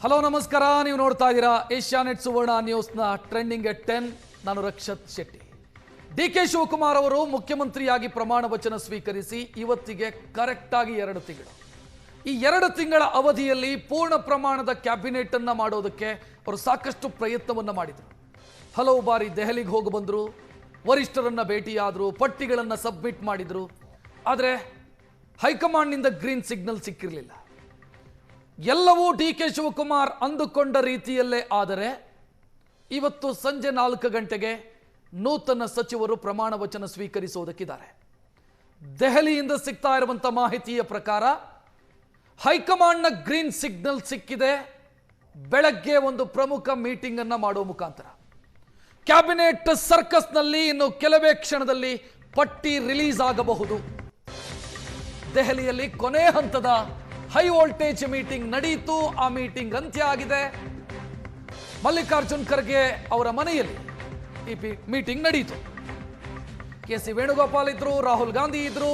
Hello ನಮಸ್ಕಾರ, ನೀವು ನೋಡ್ತಾ ಇದ್ದೀರಾ ಏಷ್ಯಾನೆಟ್ ಸುವರ್ಣ ನ್ಯೂಸ್ನ ಟ್ರೆಂಡಿಂಗ್ ಎಟ್ 10. ನಾನು ರಕ್ಷತ್ ಶೆಟ್ಟಿ. ಡಿ.ಕೆ. ಶಿವಕುಮಾರ್ ಅವರು ಮುಖ್ಯಮಂತ್ರಿಯಾಗಿ ಪ್ರಮಾಣ ವಚನ ಸ್ವೀಕರಿಸಿ ಇವತ್ತಿಗೆ ಕರೆಕ್ಟ್ ಆಗಿ 2 ತಿಂಗಳು. ಈ 2 ತಿಂಗಳ ಅವಧಿಯಲ್ಲಿ ಪೂರ್ಣ ಪ್ರಮಾಣದ ಕ್ಯಾಬಿನೆಟ್ ಅನ್ನ ಮಾಡೋದಕ್ಕೆ ಅವರು ಸಾಕಷ್ಟು ಪ್ರಯತ್ನವನ್ನ ಮಾಡಿದರು. ಹಲವು ಬಾರಿ ದೆಹಲಿಗೆ ಹೋಗಿ ಬಂದರು, ವರಿಷ್ಠರನ್ನ ಭೇಟಿಯಾದರು, ಪಟ್ಟಿಗಳನ್ನು ಸಬ್ಮಿಟ್ ಮಾಡಿದರು. ಆದರೆ ಹೈಕಮಾಂಡ್ನಿಂದ ಗ್ರೀನ್ ಸಿಗ್ನಲ್ ಸಿಕ್ಕಿರಲಿಲ್ಲ. ಎಲ್ಲವೂ ಡಿ.ಕೆ. ಶಿವಕುಮಾರ್ ಅಂದುಕೊಂಡ ರೀತಿಯಲ್ಲೇ. ಆದರೆ ಇವತ್ತು ಸಂಜೆ 4 ಗಂಟೆಗೆ ನೂತನ ಸಚಿವರು ಪ್ರಮಾಣ ವಚನ ಸ್ವೀಕರಿಸುವುದಕ್ಕಿದ್ದಾರೆ. ದೆಹಲಿಯಿಂದ ಸಿಗ್ತಾ ಇರುವಂಥ ಮಾಹಿತಿಯ ಪ್ರಕಾರ ಹೈಕಮಾಂಡ್ನ ಗ್ರೀನ್ ಸಿಗ್ನಲ್ ಸಿಕ್ಕಿದೆ. ಬೆಳಗ್ಗೆ ಒಂದು ಪ್ರಮುಖ ಮೀಟಿಂಗ್ ಅನ್ನ ಮಾಡುವ ಮುಖಾಂತರ ಕ್ಯಾಬಿನೆಟ್ ಸರ್ಕಸ್ನಲ್ಲಿ ಇನ್ನು ಕೆಲವೇ ಕ್ಷಣದಲ್ಲಿ ಪಟ್ಟಿ ರಿಲೀಸ್ ಆಗಬಹುದು. ದೆಹಲಿಯಲ್ಲಿ ಕೊನೆ ಹಂತದ ಹೈ ವೋಲ್ಟೇಜ್ ಮೀಟಿಂಗ್ ನಡೆಯಿತು. ಆ ಮೀಟಿಂಗ್ ಅಂತ್ಯ ಆಗಿದೆ. ಮಲ್ಲಿಕಾರ್ಜುನ್ ಖರ್ಗೆ ಅವರ ಮನೆಯಲ್ಲಿ ಈ ಮೀಟಿಂಗ್ ನಡೆಯಿತು. ಕೆ.ಸಿ. ವೇಣುಗೋಪಾಲ್ ಇದ್ರು, ರಾಹುಲ್ ಗಾಂಧಿ ಇದ್ರು,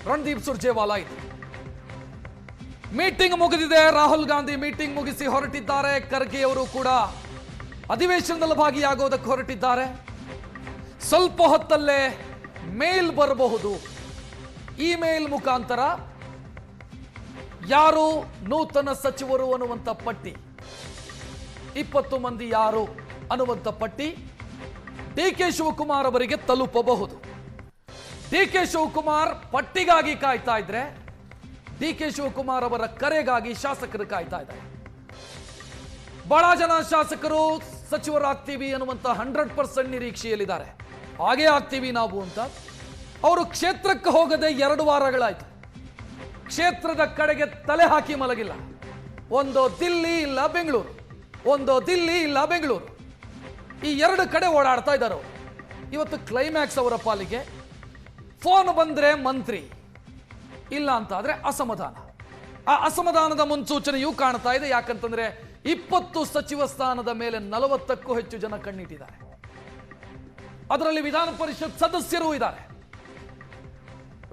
ರಣದೀಪ್ ಸುರ್ಜೇವಾಲಾ ಇದ್ರು. ಮೀಟಿಂಗ್ ಮುಗಿದಿದೆ. ರಾಹುಲ್ ಗಾಂಧಿ ಮೀಟಿಂಗ್ ಮುಗಿಸಿ ಹೊರಟಿದ್ದಾರೆ. ಖರ್ಗೆ ಅವರು ಕೂಡ ಅಧಿವೇಶನದಲ್ಲಿ ಭಾಗಿಯಾಗೋದಕ್ಕೆ ಹೊರಟಿದ್ದಾರೆ. ಸ್ವಲ್ಪ ಹೊತ್ತಲ್ಲೇ ಮೇಲ್ ಬರಬಹುದು. ಇಮೇಲ್ ಮುಖಾಂತರ ಯಾರು ನೂತನ ಸಚಿವರು ಅನ್ನುವಂಥ ಪಟ್ಟಿ, 20 ಮಂದಿ ಯಾರು ಅನ್ನುವಂಥ ಪಟ್ಟಿ ಡಿ.ಕೆ. ಶಿವಕುಮಾರ್ ಅವರಿಗೆ ತಲುಪಬಹುದು. ಡಿ.ಕೆ. ಶಿವಕುಮಾರ್ ಪಟ್ಟಿಗಾಗಿ ಕಾಯ್ತಾ ಇದ್ರೆ, ಡಿ.ಕೆ. ಶಿವಕುಮಾರ್ ಅವರ ಕರೆಗಾಗಿ ಶಾಸಕರು ಕಾಯ್ತಾ ಇದ್ದಾರೆ. ಬಹಳ ಜನ ಶಾಸಕರು ಸಚಿವರಾಗ್ತೀವಿ ಅನ್ನುವಂಥ 100% ನಿರೀಕ್ಷೆಯಲ್ಲಿದ್ದಾರೆ. ಹಾಗೇ ಆಗ್ತೀವಿ ನಾವು ಅಂತ. ಅವರು ಕ್ಷೇತ್ರಕ್ಕೆ ಹೋಗದೆ 2 ವಾರಗಳಾಯ್ತು. ಕ್ಷೇತ್ರದ ಕಡೆಗೆ ತಲೆ ಹಾಕಿ ಮಲಗಿಲ್ಲ. ಒಂದು ದಿಲ್ಲಿ ಇಲ್ಲ ಬೆಂಗಳೂರು, ಒಂದು ದಿಲ್ಲಿ ಇಲ್ಲ ಬೆಂಗಳೂರು, ಈ 2 ಕಡೆ ಓಡಾಡ್ತಾ ಇದ್ದಾರೆ. ಇವತ್ತು ಕ್ಲೈಮ್ಯಾಕ್ಸ್ ಅವರ ಪಾಲಿಗೆ. ಫೋನ್ ಬಂದ್ರೆ ಮಂತ್ರಿ, ಇಲ್ಲ ಅಂತ ಆದ್ರೆ ಅಸಮಾಧಾನ. ಆ ಅಸಮಾಧಾನದ ಮುನ್ಸೂಚನೆಯೂ ಕಾಣ್ತಾ ಇದೆ. ಯಾಕಂತಂದ್ರೆ 20 ಸಚಿವ ಸ್ಥಾನದ ಮೇಲೆ 40ಕ್ಕೂ ಹೆಚ್ಚು ಜನ ಕಣ್ಣಿಟ್ಟಿದ್ದಾರೆ. ಅದರಲ್ಲಿ ವಿಧಾನ ಪರಿಷತ್ ಸದಸ್ಯರು ಇದ್ದಾರೆ.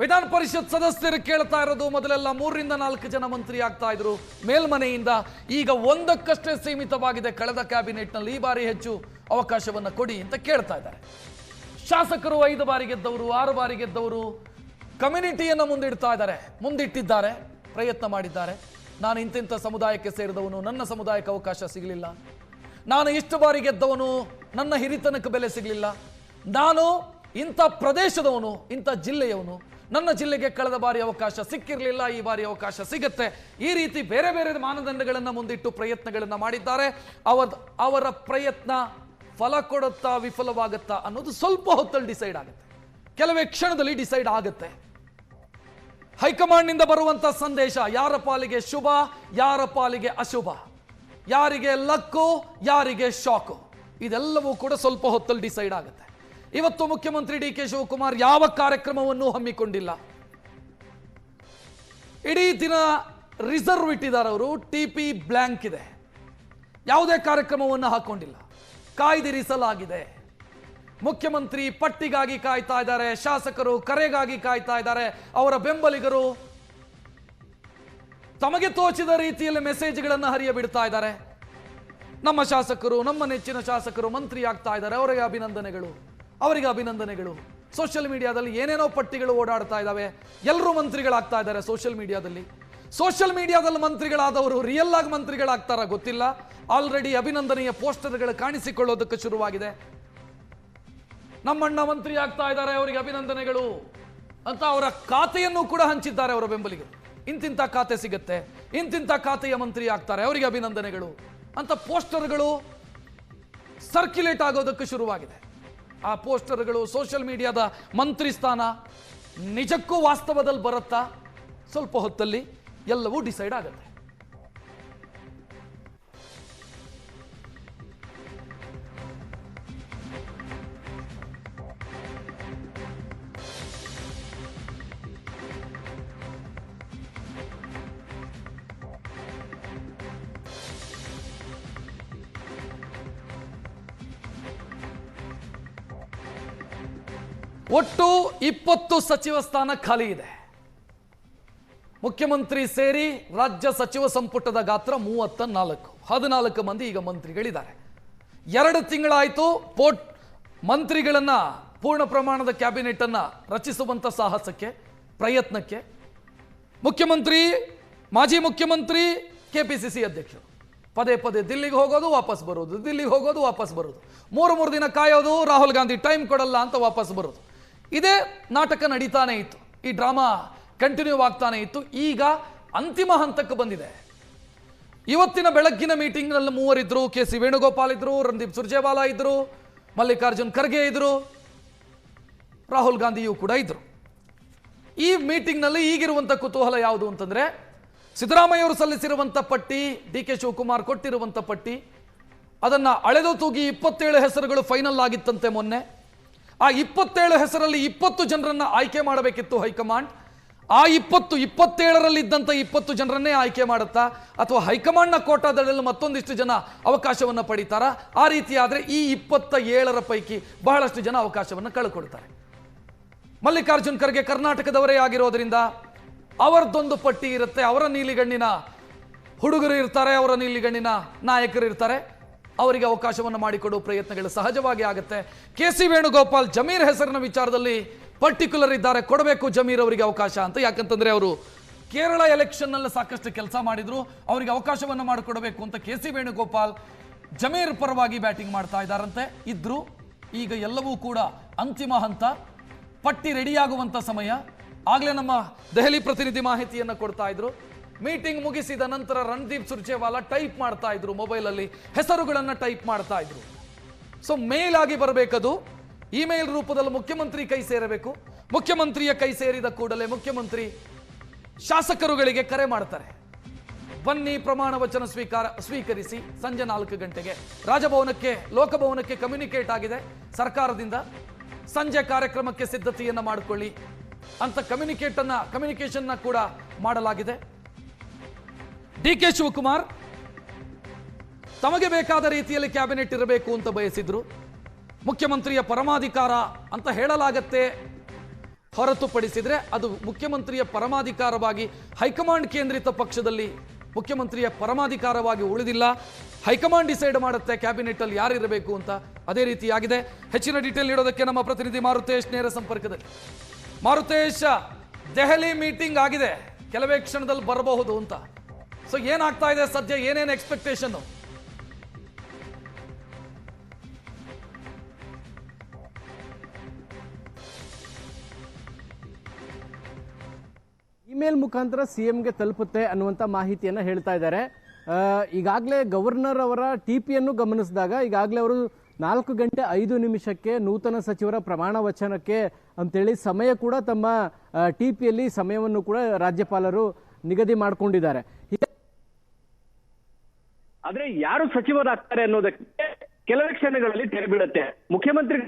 ವಿಧಾನ ಪರಿಷತ್ ಸದಸ್ಯರು ಕೇಳ್ತಾ ಇರೋದು, ಮೊದಲೆಲ್ಲ 3 ರಿಂದ 4 ಜನ ಮಂತ್ರಿ ಆಗ್ತಾ ಇದ್ರು ಮೇಲ್ಮನೆಯಿಂದ. ಈಗ 1ಕ್ಕಷ್ಟೇ ಸೀಮಿತವಾಗಿದೆ. ಕಳೆದ ಕ್ಯಾಬಿನೆಟ್ನಲ್ಲಿ ಈ ಬಾರಿ ಹೆಚ್ಚು ಅವಕಾಶವನ್ನು ಕೊಡಿ ಅಂತ ಕೇಳ್ತಾ ಇದ್ದಾರೆ. ಶಾಸಕರು 5 ಬಾರಿ ಗೆದ್ದವರು, 6 ಬಾರಿ ಗೆದ್ದವರು ಕಮ್ಯುನಿಟಿಯನ್ನು ಮುಂದಿಟ್ಟಿದ್ದಾರೆ, ಪ್ರಯತ್ನ ಮಾಡಿದ್ದಾರೆ. ನಾನು ಇಂತಿಂಥ ಸಮುದಾಯಕ್ಕೆ ಸೇರಿದವನು, ನನ್ನ ಸಮುದಾಯಕ್ಕೆ ಅವಕಾಶ ಸಿಗಲಿಲ್ಲ. ನಾನು ಇಷ್ಟು ಬಾರಿ ಗೆದ್ದವನು, ನನ್ನ ಹಿರಿತನಕ್ಕೆ ಬೆಲೆ ಸಿಗಲಿಲ್ಲ. ನಾನು ಇಂಥ ಪ್ರದೇಶದವನು, ಇಂಥ ಜಿಲ್ಲೆಯವನು, ನನ್ನ ಜಿಲ್ಲೆಗೆ ಕಳೆದ ಬಾರಿ ಅವಕಾಶ ಸಿಕ್ಕಿರಲಿಲ್ಲ, ಈ ಬಾರಿ ಅವಕಾಶ ಸಿಗುತ್ತೆ. ಈ ರೀತಿ ಬೇರೆ ಬೇರೆ ಮಾನದಂಡಗಳನ್ನು ಮುಂದಿಟ್ಟು ಪ್ರಯತ್ನಗಳನ್ನು ಮಾಡಿದ್ದಾರೆ. ಅವರ ಪ್ರಯತ್ನ ಫಲ ಕೊಡುತ್ತಾ ವಿಫಲವಾಗುತ್ತಾ ಅನ್ನೋದು ಸ್ವಲ್ಪ ಹೊತ್ತಲ್ಲಿ ಡಿಸೈಡ್ ಆಗುತ್ತೆ, ಕೆಲವೇ ಕ್ಷಣದಲ್ಲಿ ಡಿಸೈಡ್ ಆಗುತ್ತೆ. ಹೈಕಮಾಂಡ್ನಿಂದ ಬರುವಂತ ಸಂದೇಶ ಯಾರ ಪಾಲಿಗೆ ಶುಭ, ಯಾರ ಪಾಲಿಗೆ ಅಶುಭ, ಯಾರಿಗೆ ಲಕ್ಕು, ಯಾರಿಗೆ ಶಾಕು, ಇದೆಲ್ಲವೂ ಕೂಡ ಸ್ವಲ್ಪ ಹೊತ್ತಲ್ಲಿ ಡಿಸೈಡ್ ಆಗುತ್ತೆ. ಇವತ್ತು ಮುಖ್ಯಮಂತ್ರಿ ಡಿ.ಕೆ. ಶಿವಕುಮಾರ್ ಯಾವ ಕಾರ್ಯಕ್ರಮವನ್ನು ಹಮ್ಮಿಕೊಂಡಿಲ್ಲ. ಇಡೀ ದಿನ ರಿಸರ್ವ್ ಇಟ್ಟಿದ್ದಾರೆ ಅವರು. TP ಬ್ಲ್ಯಾಂಕ್ ಇದೆ. ಯಾವುದೇ ಕಾರ್ಯಕ್ರಮವನ್ನು ಹಾಕೊಂಡಿಲ್ಲ. ಕಾಯ್ದಿರಿಸಲಾಗಿದೆ. ಮುಖ್ಯಮಂತ್ರಿ ಪಟ್ಟಿಗಾಗಿ ಕಾಯ್ತಾ ಇದ್ದಾರೆ, ಶಾಸಕರು ಕರೆಗಾಗಿ ಕಾಯ್ತಾ ಇದ್ದಾರೆ, ಅವರ ಬೆಂಬಲಿಗರು ತಮಗೆ ತೋಚಿದ ರೀತಿಯಲ್ಲಿ ಮೆಸೇಜ್ಗಳನ್ನು ಹರಿಯ ಬಿಡ್ತಾ ಇದ್ದಾರೆ. ನಮ್ಮ ಶಾಸಕರು, ನಮ್ಮ ನೆಚ್ಚಿನ ಶಾಸಕರು ಮಂತ್ರಿ ಆಗ್ತಾ ಇದ್ದಾರೆ, ಅವರಿಗೆ ಅಭಿನಂದನೆಗಳು. ಸೋಷಿಯಲ್ ಮೀಡಿಯಾದಲ್ಲಿ ಏನೇನೋ ಪಟ್ಟಿಗಳು ಓಡಾಡ್ತಾ ಇದ್ದಾವೆ. ಎಲ್ಲರೂ ಮಂತ್ರಿಗಳಾಗ್ತಾ ಇದ್ದಾರೆ ಸೋಷಿಯಲ್ ಮೀಡಿಯಾದಲ್ಲಿ ಮಂತ್ರಿಗಳಾದವರು ರಿಯಲ್ ಆಗಿ ಮಂತ್ರಿಗಳಾಗ್ತಾರ ಗೊತ್ತಿಲ್ಲ. ಆಲ್ರೆಡಿ ಅಭಿನಂದನೆಯ ಪೋಸ್ಟರ್ಗಳು ಕಾಣಿಸಿಕೊಳ್ಳೋದಕ್ಕೆ ಶುರುವಾಗಿದೆ. ನಮ್ಮಣ್ಣ ಮಂತ್ರಿ ಆಗ್ತಾ ಇದ್ದಾರೆ, ಅವರಿಗೆ ಅಭಿನಂದನೆಗಳು ಅಂತ ಅವರ ಖಾತೆಯನ್ನು ಕೂಡ ಹಂಚಿದ್ದಾರೆ ಅವರ ಬೆಂಬಲಿಗರು. ಇಂತಿಂಥ ಖಾತೆ ಸಿಗುತ್ತೆ, ಇಂತಿಂಥ ಖಾತೆಯ ಮಂತ್ರಿ ಆಗ್ತಾರೆ, ಅವರಿಗೆ ಅಭಿನಂದನೆಗಳು ಅಂತ ಪೋಸ್ಟರ್ಗಳು ಸರ್ಕ್ಯುಲೇಟ್ ಆಗೋದಕ್ಕೆ ಶುರುವಾಗಿದೆ. ಆ ಪೋಸ್ಟರ್ಗಳು, ಸೋಷಿಯಲ್ ಮೀಡಿಯಾದ ಮಂತ್ರಿ ಸ್ಥಾನ ನಿಜಕ್ಕೂ ವಾಸ್ತವದಲ್ಲಿ ಬರುತ್ತಾ? ಸ್ವಲ್ಪ ಹೊತ್ತಲ್ಲಿ ಎಲ್ಲವೂ ಡಿಸೈಡ್ ಆಗುತ್ತೆ. ಒಟ್ಟು 20 ಸಚಿವ ಸ್ಥಾನ ಖಾಲಿ ಇದೆ. ಮುಖ್ಯಮಂತ್ರಿ ಸೇರಿ ರಾಜ್ಯ ಸಚಿವ ಸಂಪುಟದ ಗಾತ್ರ 34. 14 ಮಂದಿ ಈಗ ಮಂತ್ರಿಗಳಿದ್ದಾರೆ. 2 ತಿಂಗಳಾಯಿತು ಮಂತ್ರಿಗಳನ್ನ ಪೂರ್ಣ ಪ್ರಮಾಣದ ಕ್ಯಾಬಿನೆಟ್ ಅನ್ನ ರಚಿಸುವಂತ ಸಾಹಸಕ್ಕೆ ಪ್ರಯತ್ನಕ್ಕೆ ಮುಖ್ಯಮಂತ್ರಿ, ಮಾಜಿ ಮುಖ್ಯಮಂತ್ರಿ, ಕೆಪಿಸಿಸಿ ಅಧ್ಯಕ್ಷರು ಪದೇ ಪದೇ ದಿಲ್ಲಿಗೆ ಹೋಗೋದು ವಾಪಸ್ ಬರೋದು, ದಿಲ್ಲಿಗೆ ಹೋಗೋದು ವಾಪಸ್ ಬರೋದು, 3 ದಿನ ಕಾಯೋದು, ರಾಹುಲ್ ಗಾಂಧಿ ಟೈಮ್ ಕೊಡಲ್ಲ ಅಂತ ವಾಪಸ್ ಬರೋದು. ಇದೇ ನಾಟಕ ನಡೀತಾನೆ ಇತ್ತು, ಈ ಡ್ರಾಮಾ ಕಂಟಿನ್ಯೂ ಆಗ್ತಾನೆ ಇತ್ತು. ಈಗ ಅಂತಿಮ ಹಂತಕ್ಕೆ ಬಂದಿದೆ. ಇವತ್ತಿನ ಬೆಳಗ್ಗಿನ ಮೀಟಿಂಗ್ನಲ್ಲಿ 3 ಇದ್ರು. ಕೆ.ಸಿ. ವೇಣುಗೋಪಾಲ್ ಇದ್ರು, ರಣದೀಪ್ ಸುರ್ಜೇವಾಲಾ ಇದ್ರು, ಮಲ್ಲಿಕಾರ್ಜುನ್ ಖರ್ಗೆ ಇದ್ರು, ರಾಹುಲ್ ಗಾಂಧಿಯೂ ಕೂಡ ಇದ್ರು. ಈ ಮೀಟಿಂಗ್ನಲ್ಲಿ ಈಗಿರುವಂಥ ಕುತೂಹಲ ಯಾವುದು ಅಂತಂದ್ರೆ, ಸಿದ್ದರಾಮಯ್ಯ ಅವರು ಸಲ್ಲಿಸಿರುವಂಥ ಪಟ್ಟಿ, ಡಿ ಕೆ ಶಿವಕುಮಾರ್ ಕೊಟ್ಟಿರುವಂಥ ಪಟ್ಟಿ, ಅದನ್ನು ಅಳೆದು ತೂಗಿ 27 ಹೆಸರುಗಳು ಫೈನಲ್ ಆಗಿತ್ತಂತೆ ಮೊನ್ನೆ. ಆ 27 ಹೆಸರಲ್ಲಿ 20 ಜನರನ್ನ ಆಯ್ಕೆ ಮಾಡಬೇಕಿತ್ತು ಹೈಕಮಾಂಡ್. ಆ 27ರಲ್ಲಿ ಇದ್ದಂಥ 20 ಜನರನ್ನೇ ಆಯ್ಕೆ ಮಾಡುತ್ತಾ, ಅಥವಾ ಹೈಕಮಾಂಡ್ನ ಕೋಟಾದಲ್ಲಿ ಮತ್ತೊಂದಿಷ್ಟು ಜನ ಅವಕಾಶವನ್ನು ಪಡೀತಾರಾ? ಆ ರೀತಿ ಆದರೆ ಈ 27ರ ಪೈಕಿ ಬಹಳಷ್ಟು ಜನ ಅವಕಾಶವನ್ನು ಕಳ್ಕೊಳ್ತಾರೆ. ಮಲ್ಲಿಕಾರ್ಜುನ್ ಖರ್ಗೆ ಕರ್ನಾಟಕದವರೇ ಆಗಿರೋದ್ರಿಂದ ಅವರದೊಂದು ಪಟ್ಟಿ ಇರುತ್ತೆ. ಅವರ ನೀಲಿಗಣ್ಣಿನ ಹುಡುಗರು ಇರ್ತಾರೆ, ಅವರ ನೀಲಿಗಣ್ಣಿನ ನಾಯಕರು ಇರ್ತಾರೆ. ಅವರಿಗೆ ಅವಕಾಶವನ್ನು ಮಾಡಿಕೊಡುವ ಪ್ರಯತ್ನಗಳು ಸಹಜವಾಗಿ ಆಗುತ್ತೆ. ಕೆ.ಸಿ. ವೇಣುಗೋಪಾಲ್ ಜಮೀರ್ ಹೆಸರಿನ ವಿಚಾರದಲ್ಲಿ ಪರ್ಟಿಕ್ಯುಲರ್ ಇದ್ದಾರೆ, ಕೊಡಬೇಕು ಜಮೀರ್ ಅವರಿಗೆ ಅವಕಾಶ ಅಂತ. ಯಾಕಂತಂದ್ರೆ ಅವರು ಕೇರಳ ಎಲೆಕ್ಷನ್ ನಲ್ಲಿ ಸಾಕಷ್ಟು ಕೆಲಸ ಮಾಡಿದ್ರು, ಅವರಿಗೆ ಅವಕಾಶವನ್ನು ಮಾಡಿಕೊಡಬೇಕು ಅಂತ ಕೆ.ಸಿ. ವೇಣುಗೋಪಾಲ್ ಜಮೀರ್ ಪರವಾಗಿ ಬ್ಯಾಟಿಂಗ್ ಮಾಡ್ತಾ ಇದ್ದಾರಂತೆ ಇದ್ರು. ಈಗ ಎಲ್ಲವೂ ಕೂಡ ಅಂತಿಮ ಹಂತ, ಪಟ್ಟಿ ರೆಡಿಯಾಗುವಂತ ಸಮಯ. ಆಗ್ಲೇ ನಮ್ಮ ದೆಹಲಿ ಪ್ರತಿನಿಧಿ ಮಾಹಿತಿಯನ್ನು ಕೊಡ್ತಾ ಇದ್ರು. ಮೀಟಿಂಗ್ ಮುಗಿಸಿದ ನಂತರ ರಣದೀಪ್ ಸುರ್ಜೇವಾಲಾ ಟೈಪ್ ಮಾಡ್ತಾ ಇದ್ರು, ಮೊಬೈಲಲ್ಲಿ ಹೆಸರುಗಳನ್ನು ಟೈಪ್ ಮಾಡ್ತಾ ಇದ್ರು. ಸೊ ಮೇಲ್ ಆಗಿ ಬರಬೇಕದು, ಇಮೇಲ್ ರೂಪದಲ್ಲಿ ಮುಖ್ಯಮಂತ್ರಿ ಕೈ ಸೇರಬೇಕು. ಮುಖ್ಯಮಂತ್ರಿಯ ಕೈ ಸೇರಿದ ಕೂಡಲೇ ಮುಖ್ಯಮಂತ್ರಿ ಶಾಸಕರುಗಳಿಗೆ ಕರೆ ಮಾಡ್ತಾರೆ, ಬನ್ನಿ ಪ್ರಮಾಣ ವಚನ ಸ್ವೀಕರಿಸಿ. ಸಂಜೆ 4 ಗಂಟೆಗೆ ರಾಜಭವನಕ್ಕೆ, ಲೋಕಭವನಕ್ಕೆ ಕಮ್ಯುನಿಕೇಟ್ ಆಗಿದೆ ಸರ್ಕಾರದಿಂದ, ಸಂಜೆ ಕಾರ್ಯಕ್ರಮಕ್ಕೆ ಸಿದ್ಧತೆಯನ್ನು ಮಾಡಿಕೊಳ್ಳಿ ಅಂತ ಕಮ್ಯುನಿಕೇಶನ್ ಕೂಡ ಮಾಡಲಾಗಿದೆ. ಡಿ ಕೆ ಶಿವಕುಮಾರ್ ತಮಗೆ ಬೇಕಾದ ರೀತಿಯಲ್ಲಿ ಕ್ಯಾಬಿನೆಟ್ ಇರಬೇಕು ಅಂತ ಬಯಸಿದ್ರು. ಮುಖ್ಯಮಂತ್ರಿಯ ಪರಮಾಧಿಕಾರ ಅಂತ ಹೇಳಲಾಗತ್ತೆ, ಹೊರತುಪಡಿಸಿದ್ರೆ ಅದು ಮುಖ್ಯಮಂತ್ರಿಯ ಪರಮಾಧಿಕಾರವಾಗಿ ಹೈಕಮಾಂಡ್ ಕೇಂದ್ರಿತ ಪಕ್ಷದಲ್ಲಿ ಮುಖ್ಯಮಂತ್ರಿಯ ಪರಮಾಧಿಕಾರವಾಗಿ ಉಳಿದಿಲ್ಲ. ಹೈಕಮಾಂಡ್ ಡಿಸೈಡ್ ಮಾಡುತ್ತೆ ಕ್ಯಾಬಿನೆಟ್ ಅಲ್ಲಿ ಯಾರು ಇರಬೇಕು ಅಂತ. ಅದೇ ರೀತಿಯಾಗಿದೆ. ಹೆಚ್ಚಿನ ಡೀಟೇಲ್ ನೀಡೋದಕ್ಕೆ ನಮ್ಮ ಪ್ರತಿನಿಧಿ ಮಾರುತೇಶ್ ನೇರ ಸಂಪರ್ಕದಲ್ಲಿ. ಮಾರುತೇಶ್, ದೆಹಲಿ ಮೀಟಿಂಗ್ ಆಗಿದೆ, ಕೆಲವೇ ಕ್ಷಣದಲ್ಲಿ ಬರಬಹುದು ಅಂತ. ಸೊ ಏನಾಗ್ತಾ ಇದೆ ಸದ್ಯ, ಏನೇನು ಎಕ್ಸ್ಪೆಕ್ಟೇಷನ್? ಇಮೇಲ್ ಮುಖಾಂತರ ಸಿಎಂಗೆ ತಲುಪುತ್ತೆ ಅನ್ನುವಂಥ ಮಾಹಿತಿಯನ್ನು ಹೇಳ್ತಾ ಇದ್ದಾರೆ. ಈಗಾಗಲೇ ಗವರ್ನರ್ ಅವರ ಟಿಪಿಯನ್ನು ಗಮನಿಸಿದಾಗ ಈಗಾಗಲೇ ಅವರು 4:05 ನೂತನ ಸಚಿವರ ಪ್ರಮಾಣ ವಚನಕ್ಕೆ ಅಂತೇಳಿ ಸಮಯ ಕೂಡ ತಮ್ಮ ಟಿಪಿಯಲ್ಲಿ ಸಮಯವನ್ನು ಕೂಡ ರಾಜ್ಯಪಾಲರು ನಿಗದಿ ಮಾಡಿಕೊಂಡಿದ್ದಾರೆ. ಆದ್ರೆ ಯಾರು ಸಚಿವರಾಗ್ತಾರೆ ಅನ್ನೋದಕ್ಕೆ ಕೆಲವೇ ಕ್ಷಣಗಳಲ್ಲಿ ತೆರೆ ಬೀಳುತ್ತೆ. ಮುಖ್ಯಮಂತ್ರಿ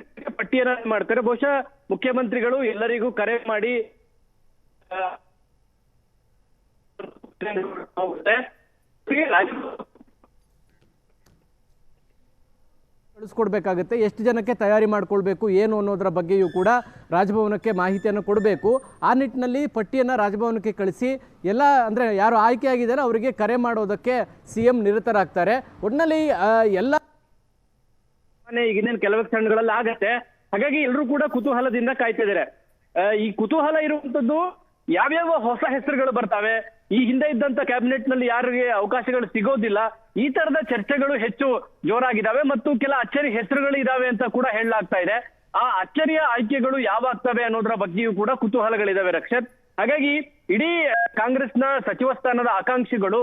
ಪಟ್ಟಿಯನ್ನ ಮಾಡ್ತಾರೆ. ಬಹುಶಃ ಮುಖ್ಯಮಂತ್ರಿಗಳು ಎಲ್ಲರಿಗೂ ಕರೆ ಮಾಡಿ ಕಳಿಸ್ಕೊಡ್ಬೇಕಾಗತ್ತೆ. ಎಷ್ಟು ಜನಕ್ಕೆ ತಯಾರಿ ಮಾಡ್ಕೊಳ್ಬೇಕು ಏನು ಅನ್ನೋದರ ಬಗ್ಗೆಯೂ ಕೂಡ ರಾಜಭವನಕ್ಕೆ ಮಾಹಿತಿಯನ್ನು ಕೊಡಬೇಕು. ಆ ನಿಟ್ಟಿನಲ್ಲಿ ಪಟ್ಟಿಯನ್ನು ರಾಜಭವನಕ್ಕೆ ಕಳಿಸಿ ಎಲ್ಲ ಅಂದರೆ ಯಾರು ಆಯ್ಕೆಯಾಗಿದ್ದಾರೆ ಅವರಿಗೆ ಕರೆ ಮಾಡೋದಕ್ಕೆ ಸಿಎಂ ನಿರತರಾಗ್ತಾರೆ. ಒಟ್ಟಿನಲ್ಲಿ ಎಲ್ಲ ಈಗಿನ ಕೆಲವೇ ಕ್ಷಣಗಳಲ್ಲಿ ಆಗತ್ತೆ. ಹಾಗಾಗಿ ಎಲ್ಲರೂ ಕೂಡ ಕುತೂಹಲದಿಂದ ಕಾಯ್ತಿದ್ದಾರೆ. ಈ ಕುತೂಹಲ ಇರುವಂತದ್ದು ಯಾವ್ಯಾವ ಹೊಸ ಹೆಸರುಗಳು ಬರ್ತಾವೆ, ಈ ಹಿಂದೆ ಇದ್ದಂತ ಕ್ಯಾಬಿನೆಟ್ ನಲ್ಲಿ ಯಾರಿಗೆ ಅವಕಾಶಗಳು ಸಿಗೋದಿಲ್ಲ, ಈ ತರದ ಚರ್ಚೆಗಳು ಹೆಚ್ಚು ಜೋರಾಗಿದ್ದಾವೆ ಮತ್ತು ಕೆಲ ಅಚ್ಚರಿ ಹೆಸರುಗಳು ಇದಾವೆ ಅಂತ ಕೂಡ ಹೇಳಲಾಗ್ತಾ ಇದೆ. ಆ ಅಚ್ಚರಿಯ ಆಯ್ಕೆಗಳು ಯಾವಾಗ್ತವೆ ಅನ್ನೋದ್ರ ಬಗ್ಗೆಯೂ ಕೂಡ ಕುತೂಹಲಗಳಿದಾವೆ ರಕ್ಷತ್. ಹಾಗಾಗಿ ಇಡೀ ಕಾಂಗ್ರೆಸ್ನ ಸಚಿವ ಸ್ಥಾನದ ಆಕಾಂಕ್ಷಿಗಳು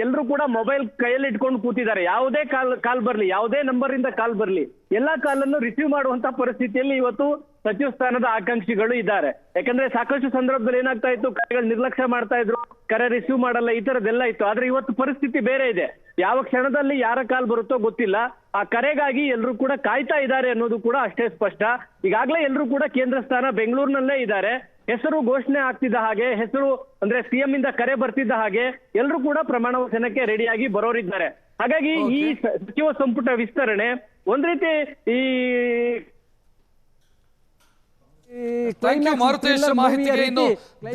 ಎಲ್ಲರೂ ಕೂಡ ಮೊಬೈಲ್ ಕೈಯಲ್ಲಿ ಇಟ್ಕೊಂಡು ಕೂತಿದ್ದಾರೆ. ಯಾವುದೇ ಕಾಲ್ ಬರ್ಲಿ, ಯಾವುದೇ ನಂಬರ್ ಇಂದ ಕಾಲ್ ಬರ್ಲಿ, ಎಲ್ಲಾ ಕಾಲನ್ನು ರಿಸೀವ್ ಮಾಡುವಂತ ಪರಿಸ್ಥಿತಿಯಲ್ಲಿ ಇವತ್ತು ಸಚಿವ ಸ್ಥಾನದ ಆಕಾಂಕ್ಷಿಗಳು ಇದ್ದಾರೆ. ಯಾಕಂದ್ರೆ ಸಾಕಷ್ಟು ಸಂದರ್ಭದಲ್ಲಿ ಏನಾಗ್ತಾ ಇತ್ತು, ಕರೆಗಳು ನಿರ್ಲಕ್ಷ್ಯ ಮಾಡ್ತಾ ಇದ್ರು, ಕರೆ ರಿಸೀವ್ ಮಾಡಲ್ಲ, ಈ ತರದೆಲ್ಲ ಇತ್ತು. ಆದ್ರೆ ಇವತ್ತು ಪರಿಸ್ಥಿತಿ ಬೇರೆ ಇದೆ. ಯಾವ ಕ್ಷಣದಲ್ಲಿ ಯಾರ ಕಾಲ್ ಬರುತ್ತೋ ಗೊತ್ತಿಲ್ಲ. ಆ ಕರೆಗಾಗಿ ಎಲ್ಲರೂ ಕೂಡ ಕಾಯ್ತಾ ಇದ್ದಾರೆ ಅನ್ನೋದು ಕೂಡ ಅಷ್ಟೇ ಸ್ಪಷ್ಟ. ಈಗಾಗಲೇ ಎಲ್ಲರೂ ಕೂಡ ಕೇಂದ್ರ ಸ್ಥಾನ ಬೆಂಗಳೂರಿನಲ್ಲೇ ಇದ್ದಾರೆ. ಹೆಸರು ಘೋಷಣೆ ಆಗ್ತಿದ್ದ ಹಾಗೆ, ಹೆಸರು ಅಂದ್ರೆ ಸಿಎಂ ಇಂದ ಕರೆ ಬರ್ತಿದ್ದ ಹಾಗೆ ಎಲ್ಲರೂ ಕೂಡ ಪ್ರಮಾಣ ವಚನಕ್ಕೆ ರೆಡಿಯಾಗಿ ಬರೋರಿದ್ದಾರೆ. ಹಾಗಾಗಿ ಈ ಸಚಿವ ಸಂಪುಟ ವಿಸ್ತರಣೆ ಒಂದ್ ರೀತಿ ಈ ಥ್ಯಾಂಕ್ ಯು ಮಾರುತೇಶ್ ಮಾಹಿತಿಗೆ. ಇನ್ನು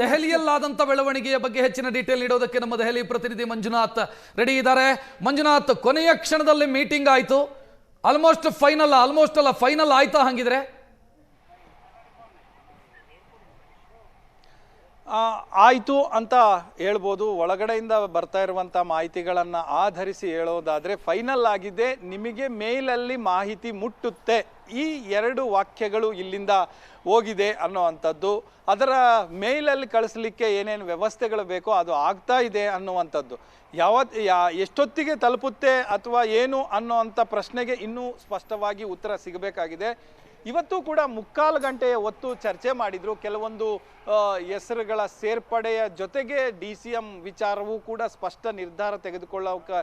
ದೆಹಲಿಯಲ್ಲಾದಂತ ಬೆಳವಣಿಗೆಯ ಬಗ್ಗೆ ಹೆಚ್ಚಿನ ಡೀಟೇಲ್ ನೀಡೋದಕ್ಕೆ ನಮ್ಮ ದೆಹಲಿ ಪ್ರತಿನಿಧಿ ಮಂಜುನಾಥ್ ರೆಡಿ ಇದ್ದಾರೆ. ಮಂಜುನಾಥ್, ಕೊನೆಯ ಕ್ಷಣದಲ್ಲಿ ಮೀಟಿಂಗ್ ಆಯ್ತು, ಆಲ್ಮೋಸ್ಟ್ ಫೈನಲ್ ಆಯ್ತಾ ಹಂಗಿದ್ರೆ? ಆಯಿತು ಅಂತ ಹೇಳ್ಬೋದು. ಒಳಗಡೆಯಿಂದ ಬರ್ತಾ ಇರುವಂಥ ಮಾಹಿತಿಗಳನ್ನು ಆಧರಿಸಿ ಹೇಳೋದಾದರೆ ಫೈನಲ್ ಆಗಿದೆ, ನಿಮಗೆ ಮೇಲಲ್ಲಿ ಮಾಹಿತಿ ಮುಟ್ಟುತ್ತೆ, ಈ 2 ವಾಕ್ಯಗಳು ಇಲ್ಲಿಂದ ಹೋಗಿದೆ ಅನ್ನೋ ಅಂಥದ್ದು. ಅದರ ಮೇಲಲ್ಲಿ ಕಳಿಸ್ಲಿಕ್ಕೆ ಏನೇನು ವ್ಯವಸ್ಥೆಗಳು ಬೇಕೋ ಅದು ಆಗ್ತಾ ಇದೆ ಅನ್ನುವಂಥದ್ದು. ಎಷ್ಟೊತ್ತಿಗೆ ತಲುಪುತ್ತೆ ಅಥವಾ ಏನು ಅನ್ನೋ ಅಂಥ ಪ್ರಶ್ನೆಗೆ ಇನ್ನೂ ಸ್ಪಷ್ಟವಾಗಿ ಉತ್ತರ ಸಿಗಬೇಕಾಗಿದೆ. ಇವತ್ತು ಕೂಡ 3/4 ಗಂಟೆಯ ಹೊತ್ತು ಚರ್ಚೆ ಮಾಡಿದ್ರು. ಕೆಲವೊಂದು ಹೆಸರುಗಳ ಸೇರ್ಪಡೆಯ ಜೊತೆಗೆ DCM ವಿಚಾರವೂ ಕೂಡ ಸ್ಪಷ್ಟ ನಿರ್ಧಾರ ತೆಗೆದುಕೊಳ್ಳೋಕೆ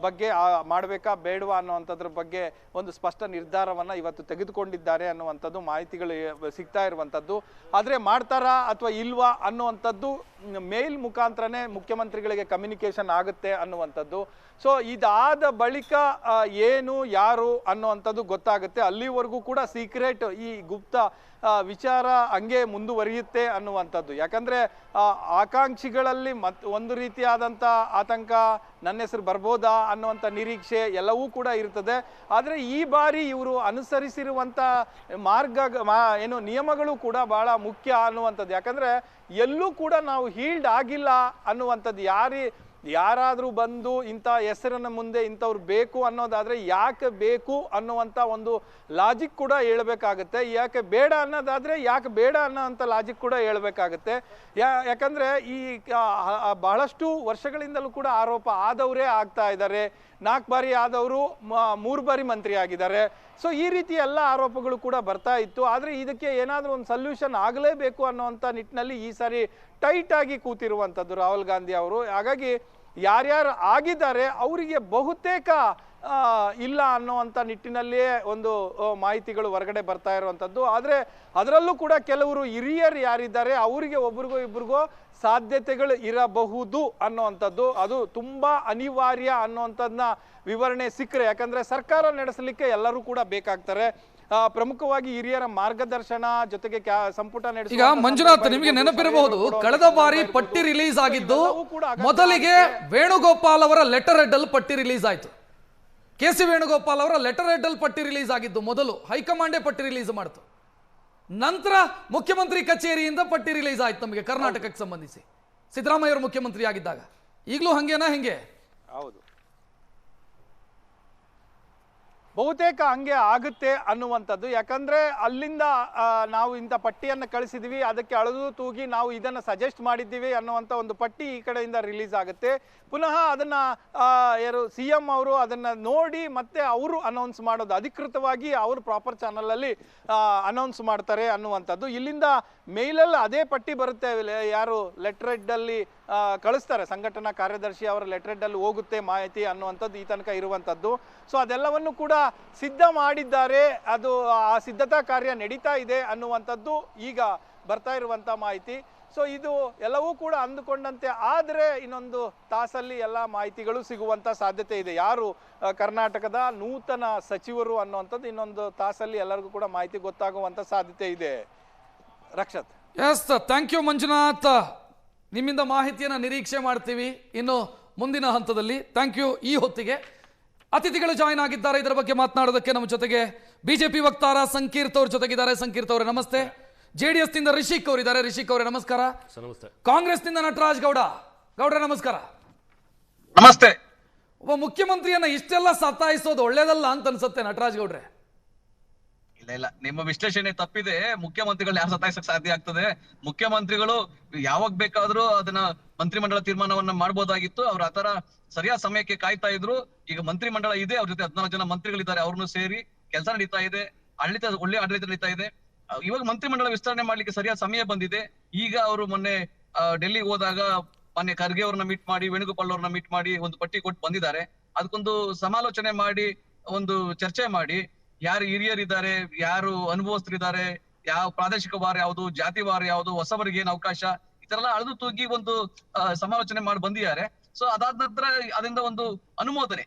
ಬಗ್ಗೆ ಮಾಡಬೇಕಾ ಬೇಡವಾ ಅನ್ನುವಂಥದ್ರ ಬಗ್ಗೆ ಒಂದು ಸ್ಪಷ್ಟ ನಿರ್ಧಾರವನ್ನು ಇವತ್ತು ತೆಗೆದುಕೊಂಡಿದ್ದಾರೆ ಅನ್ನುವಂಥದ್ದು ಮಾಹಿತಿಗಳು ಸಿಗ್ತಾ ಇರುವಂಥದ್ದು. ಆದರೆ ಮಾಡ್ತಾರಾ ಅಥವಾ ಇಲ್ವಾ ಅನ್ನುವಂಥದ್ದು ಮೇಲ್ ಮುಖಾಂತರನೇ ಮುಖ್ಯಮಂತ್ರಿಗಳಿಗೆ ಕಮ್ಯುನಿಕೇಷನ್ ಆಗುತ್ತೆ ಅನ್ನುವಂಥದ್ದು. ಸೊ ಇದಾದ ಬಳಿಕ ಏನು ಯಾರು ಅನ್ನುವಂಥದ್ದು ಗೊತ್ತಾಗುತ್ತೆ. ಅಲ್ಲಿವರೆಗೂ ಕೂಡ ಸೀಕ್ರೆಟ್, ಈ ಗುಪ್ತ ವಿಚಾರ ಹಂಗೆ ಮುಂದುವರಿಯುತ್ತೆ ಅನ್ನುವಂಥದ್ದು. ಯಾಕಂದರೆ ಆಕಾಂಕ್ಷಿಗಳಲ್ಲಿ ಒಂದು ರೀತಿಯಾದಂಥ ಆತಂಕ, ನನ್ನ ಹೆಸರು ಬರ್ಬೋದಾ ಅನ್ನುವಂಥ ನಿರೀಕ್ಷೆ ಎಲ್ಲವೂ ಕೂಡ ಇರ್ತದೆ. ಆದರೆ ಈ ಬಾರಿ ಇವರು ಅನುಸರಿಸಿರುವಂಥ ನಿಯಮಗಳು ಕೂಡ ಬಹಳ ಮುಖ್ಯ ಅನ್ನುವಂಥದ್ದು. ಯಾಕಂದರೆ ಎಲ್ಲೂ ಕೂಡ ನಾವು ಹೀಲ್ಡ್ ಆಗಿಲ್ಲ ಅನ್ನುವಂಥದ್ದು. ಯಾರಾದರೂ ಬಂದು ಇಂಥ ಹೆಸರನ್ನ ಮುಂದೆ ಇಂಥವ್ರು ಬೇಕು ಅನ್ನೋದಾದರೆ ಯಾಕೆ ಬೇಕು ಅನ್ನುವಂಥ ಒಂದು ಲಾಜಿಕ್ ಕೂಡ ಹೇಳಬೇಕಾಗತ್ತೆ. ಯಾಕೆ ಬೇಡ ಅನ್ನೋದಾದರೆ ಯಾಕೆ ಬೇಡ ಅನ್ನೋಂಥ ಲಾಜಿಕ್ ಕೂಡ ಹೇಳಬೇಕಾಗತ್ತೆ. ಯಾಕಂದರೆ ಈ ಬಹಳಷ್ಟು ವರ್ಷಗಳಿಂದಲೂ ಕೂಡ ಆರೋಪ ಆದವರೇ ಆಗ್ತಾ ಇದ್ದಾರೆ. 4 ಬಾರಿ ಆದವರು 3 ಬಾರಿ ಮಂತ್ರಿ ಆಗಿದ್ದಾರೆ. ಸೊ ಈ ರೀತಿ ಎಲ್ಲ ಆರೋಪಗಳು ಕೂಡ ಬರ್ತಾ ಇತ್ತು. ಆದರೆ ಇದಕ್ಕೆ ಏನಾದರೂ ಒಂದು ಸೊಲ್ಯೂಷನ್ ಆಗಲೇಬೇಕು ಅನ್ನೋವಂಥ ನಿಟ್ಟಿನಲ್ಲಿ ಈ ಸಾರಿ ಟೈಟ್ ಆಗಿ ಕೂತಿರುವಂಥದ್ದು ರಾಹುಲ್ ಗಾಂಧಿ ಅವರು. ಹಾಗಾಗಿ ಯಾರ್ಯಾರು ಆಗಿದ್ದಾರೆ ಅವರಿಗೆ ಬಹುತೇಕ ಇಲ್ಲ ಅನ್ನೋವಂಥ ನಿಟ್ಟಿನಲ್ಲಿಯೇ ಒಂದು ಮಾಹಿತಿಗಳು ಹೊರಗಡೆ ಬರ್ತಾ ಇರುವಂಥದ್ದು. ಆದರೆ ಅದರಲ್ಲೂ ಕೂಡ ಕೆಲವರು ಹಿರಿಯರು ಯಾರಿದ್ದಾರೆ ಅವರಿಗೆ ಒಬ್ರಿಗೋ ಇಬ್ರಿಗೋ ಸಾಧ್ಯತೆಗಳು ಇರಬಹುದು ಅನ್ನೋವಂಥದ್ದು, ಅದು ತುಂಬ ಅನಿವಾರ್ಯ ಅನ್ನೋವಂಥದ್ದನ್ನ ವಿವರಣೆ ಸಿಕ್ಕರೆ. ಯಾಕಂದರೆ ಸರ್ಕಾರ ನಡೆಸಲಿಕ್ಕೆ ಎಲ್ಲರೂ ಕೂಡ ಬೇಕಾಗ್ತಾರೆ. ಪ್ರಮುಖವಾಗಿ ಹಿರಿಯರ ಮಾರ್ಗದರ್ಶನ ಜೊತೆಗೆ ಸಂಪುಟ ನಡೆಸುವ. ಈಗ ಮಂಜುನಾಥ್, ನಿಮಗೆ ನೆನಪಿರಬಹುದು, ಕಳೆದ ಬಾರಿ ಪಟ್ಟಿ ರಿಲೀಸ್ ಆಗಿದ್ದು ಮೊದಲಿಗೆ ವೇಣುಗೋಪಾಲ್ ಅವರ ಲೆಟರ್ ಹೆಡ್ ಅಲ್ಲಿ ಪಟ್ಟಿ ರಿಲೀಸ್ ಆಯ್ತು. KC ವೇಣುಗೋಪಾಲ್ ಅವರ ಲೆಟರ್ ಹೆಡ್ ಅಲ್ಲಿ ಪಟ್ಟಿ ರಿಲೀಸ್ ಆಗಿದ್ದು ಮೊದಲು ಹೈಕಮಾಂಡೇ ಪಟ್ಟಿ ರಿಲೀಸ್ ಮಾಡ್ತು. ನಂತರ ಮುಖ್ಯಮಂತ್ರಿ ಕಚೇರಿಯಿಂದ ಪಟ್ಟಿ ರಿಲೀಸ್ ಆಯ್ತು ನಮಗೆ ಕರ್ನಾಟಕಕ್ಕೆ ಸಂಬಂಧಿಸಿ, ಸಿದ್ದರಾಮಯ್ಯ ಅವರು ಮುಖ್ಯಮಂತ್ರಿ ಆಗಿದ್ದಾಗ. ಈಗಲೂ ಹಂಗೇನಾ? ಹೆಂಗೆ? ಹೌದು, ಬಹುತೇಕ ಹಂಗೆ ಆಗುತ್ತೆ ಅನ್ನುವಂಥದ್ದು. ಯಾಕಂದ್ರೆ ಅಲ್ಲಿಂದ ನಾವು ಇಂಥ ಪಟ್ಟಿಯನ್ನು ಕಳಿಸಿದ್ವಿ, ಅದಕ್ಕೆ ಅಳದು ತೂಗಿ ನಾವು ಇದನ್ನು ಸಜೆಸ್ಟ್ ಮಾಡಿದ್ದೀವಿ ಅನ್ನುವಂಥ ಒಂದು ಪಟ್ಟಿ ಈ ಕಡೆಯಿಂದ ರಿಲೀಸ್ ಆಗುತ್ತೆ. ಪುನಃ ಅದನ್ನು CM ಅವರು ಅದನ್ನು ನೋಡಿ ಮತ್ತೆ ಅವರು ಅನೌನ್ಸ್ ಮಾಡೋದು, ಅಧಿಕೃತವಾಗಿ ಅವರು ಪ್ರಾಪರ್ ಚಾನಲಲ್ಲಿ ಅನೌನ್ಸ್ ಮಾಡ್ತಾರೆ ಅನ್ನುವಂಥದ್ದು. ಇಲ್ಲಿಂದ ಮೇಲಲ್ಲಿ ಅದೇ ಪಟ್ಟಿ ಬರುತ್ತೆ, ಯಾರು ಲೆಟರ್ ಹೆಡ್ಡಲ್ಲಿ ಕಳಿಸ್ತಾರೆ, ಸಂಘಟನಾ ಕಾರ್ಯದರ್ಶಿ ಅವರ ಲೆಟರ್ ಹೆಡ್ಡಲ್ಲಿ ಹೋಗುತ್ತೆ ಮಾಹಿತಿ ಅನ್ನುವಂಥದ್ದು ಈ ತನಕ ಇರುವಂಥದ್ದು. ಸೊ ಅದೆಲ್ಲವನ್ನು ಕೂಡ ಸಿದ್ಧ ಮಾಡಿದ್ದಾರೆ, ಅದು ಆ ಸಿದ್ಧತಾ ಕಾರ್ಯ ನಡೀತಾ ಇದೆ ಅನ್ನುವಂಥದ್ದು ಈಗ ಬರ್ತಾ ಇರುವಂಥ ಮಾಹಿತಿ. ಸೊ ಇದು ಎಲ್ಲವೂ ಕೂಡ ಅಂದುಕೊಂಡಂತೆ ಆದರೆ ಇನ್ನೊಂದು ತಾಸಲ್ಲಿ ಎಲ್ಲ ಮಾಹಿತಿಗಳು ಸಿಗುವಂಥ ಸಾಧ್ಯತೆ ಇದೆ. ಯಾರು ಕರ್ನಾಟಕದ ನೂತನ ಸಚಿವರು ಅನ್ನುವಂಥದ್ದು ಇನ್ನೊಂದು ತಾಸಲ್ಲಿ ಎಲ್ಲರಿಗೂ ಕೂಡ ಮಾಹಿತಿ ಗೊತ್ತಾಗುವಂಥ ಸಾಧ್ಯತೆ ಇದೆ. Rakshit. Yes, thank you Manjunath. ನಿಮ್ಮಿಂದ ಮಾಹಿತಿಯನ್ನು ನಿರೀಕ್ಷೆ ಮಾಡ್ತೀವಿ ಇನ್ನು ಮುಂದಿನ ಹಂತದಲ್ಲಿ. Thank you. ಈ ಹೊತ್ತಿಗೆ ಅತಿಥಿಗಳು ಜಾಯಿನ್ ಆಗಿದ್ದಾರೆ. ಇದರ ಬಗ್ಗೆ ಮಾತನಾಡೋದಕ್ಕೆ ನಮ್ಮ ಜೊತೆಗೆ ಬಿಜೆಪಿ ವಕ್ತಾರ ಸಂಕೀರ್ತ್ ಅವ್ರ ಜೊತೆಗಿದ್ದಾರೆ. ಸಂಕೀರ್ತ್ ಅವರೇ ನಮಸ್ತೆ. JDS ನಿಂದ ರಿಷಿಕ್ ಅವರಿದ್ದಾರೆ. ರಿಷಿಕ್ ಅವರೇ ನಮಸ್ಕಾರ. ಕಾಂಗ್ರೆಸ್ ನಿಂದ ನಟರಾಜ್ ಗೌಡ್ರೆ ನಮಸ್ಕಾರ. ನಮಸ್ತೆ. ಒಬ್ಬ ಮುಖ್ಯಮಂತ್ರಿಯನ್ನ ಇಷ್ಟೆಲ್ಲ ಸತಾಯಿಸೋದು ಒಳ್ಳೇದಲ್ಲ ಅಂತ ಅನ್ಸುತ್ತೆ ನಟರಾಜ್ ಗೌಡ್ರೆ. ಇಲ್ಲ, ನಿಮ್ಮ ವಿಶ್ಲೇಷಣೆ ತಪ್ಪಿದೆ. ಮುಖ್ಯಮಂತ್ರಿಗಳು ಯಾರು ಸತಾಯಿಸಕ್ ಸಾಧ್ಯ ಆಗ್ತದೆ? ಮುಖ್ಯಮಂತ್ರಿಗಳು ಯಾವಾಗ ಬೇಕಾದ್ರೂ ಅದನ್ನ ಮಂತ್ರಿಮಂಡಲ ತೀರ್ಮಾನವನ್ನ ಮಾಡ್ಬೋದಾಗಿತ್ತು. ಅವ್ರ ಆತರ ಸರಿಯಾದ ಸಮಯಕ್ಕೆ ಕಾಯ್ತಾ ಇದ್ರು. ಈಗ ಮಂತ್ರಿಮಂಡಲ ಇದೆ, ಅವ್ರ ಜೊತೆ 14 ಜನ ಮಂತ್ರಿಗಳಿದ್ದಾರೆ, ಅವ್ರನ್ನು ಸೇರಿ ಕೆಲಸ ನಡೀತಾ ಇದೆ, ಒಳ್ಳೆ ಆಡಳಿತ ನಡೀತಾ ಇದೆ. ಇವಾಗ ಮಂತ್ರಿಮಂಡಲ ವಿಸ್ತರಣೆ ಮಾಡ್ಲಿಕ್ಕೆ ಸರಿಯಾದ ಸಮಯ ಬಂದಿದೆ. ಈಗ ಅವರು ಮೊನ್ನೆ ಡೆಲ್ಲಿಗೆ ಹೋದಾಗ ಮೊನ್ನೆ ಖರ್ಗೆ ಅವ್ರನ್ನ ಮೀಟ್ ಮಾಡಿ, ವೇಣುಗೋಪಾಲ್ ಅವ್ರನ್ನ ಮೀಟ್ ಮಾಡಿ ಒಂದು ಪಟ್ಟಿ ಕೊಟ್ಟು ಬಂದಿದ್ದಾರೆ. ಅದಕ್ಕೊಂದು ಸಮಾಲೋಚನೆ ಮಾಡಿ, ಒಂದು ಚರ್ಚೆ ಮಾಡಿ, ಯಾರು ಹಿರಿಯರಿದ್ದಾರೆ, ಯಾರು ಅನುಭವಸ್ಥರಿದ್ದಾರೆ, ಯಾವ ಪ್ರಾದೇಶಿಕ ವಾರ ಯಾವುದು, ಜಾತಿ ವಾರ ಯಾವುದು, ಹೊಸಬರಿಗೆ ಏನು ಅವಕಾಶ, ಈ ತರ ಎಲ್ಲ ಅಳೆದು ತೂಗಿ ಒಂದು ಸಮಾಲೋಚನೆ ಮಾಡಿ ಬಂದಿದ್ದಾರೆ. ಸೊ ಅದಾದ ನಂತರ ಅದರಿಂದ ಒಂದು ಅನುಮೋದನೆ,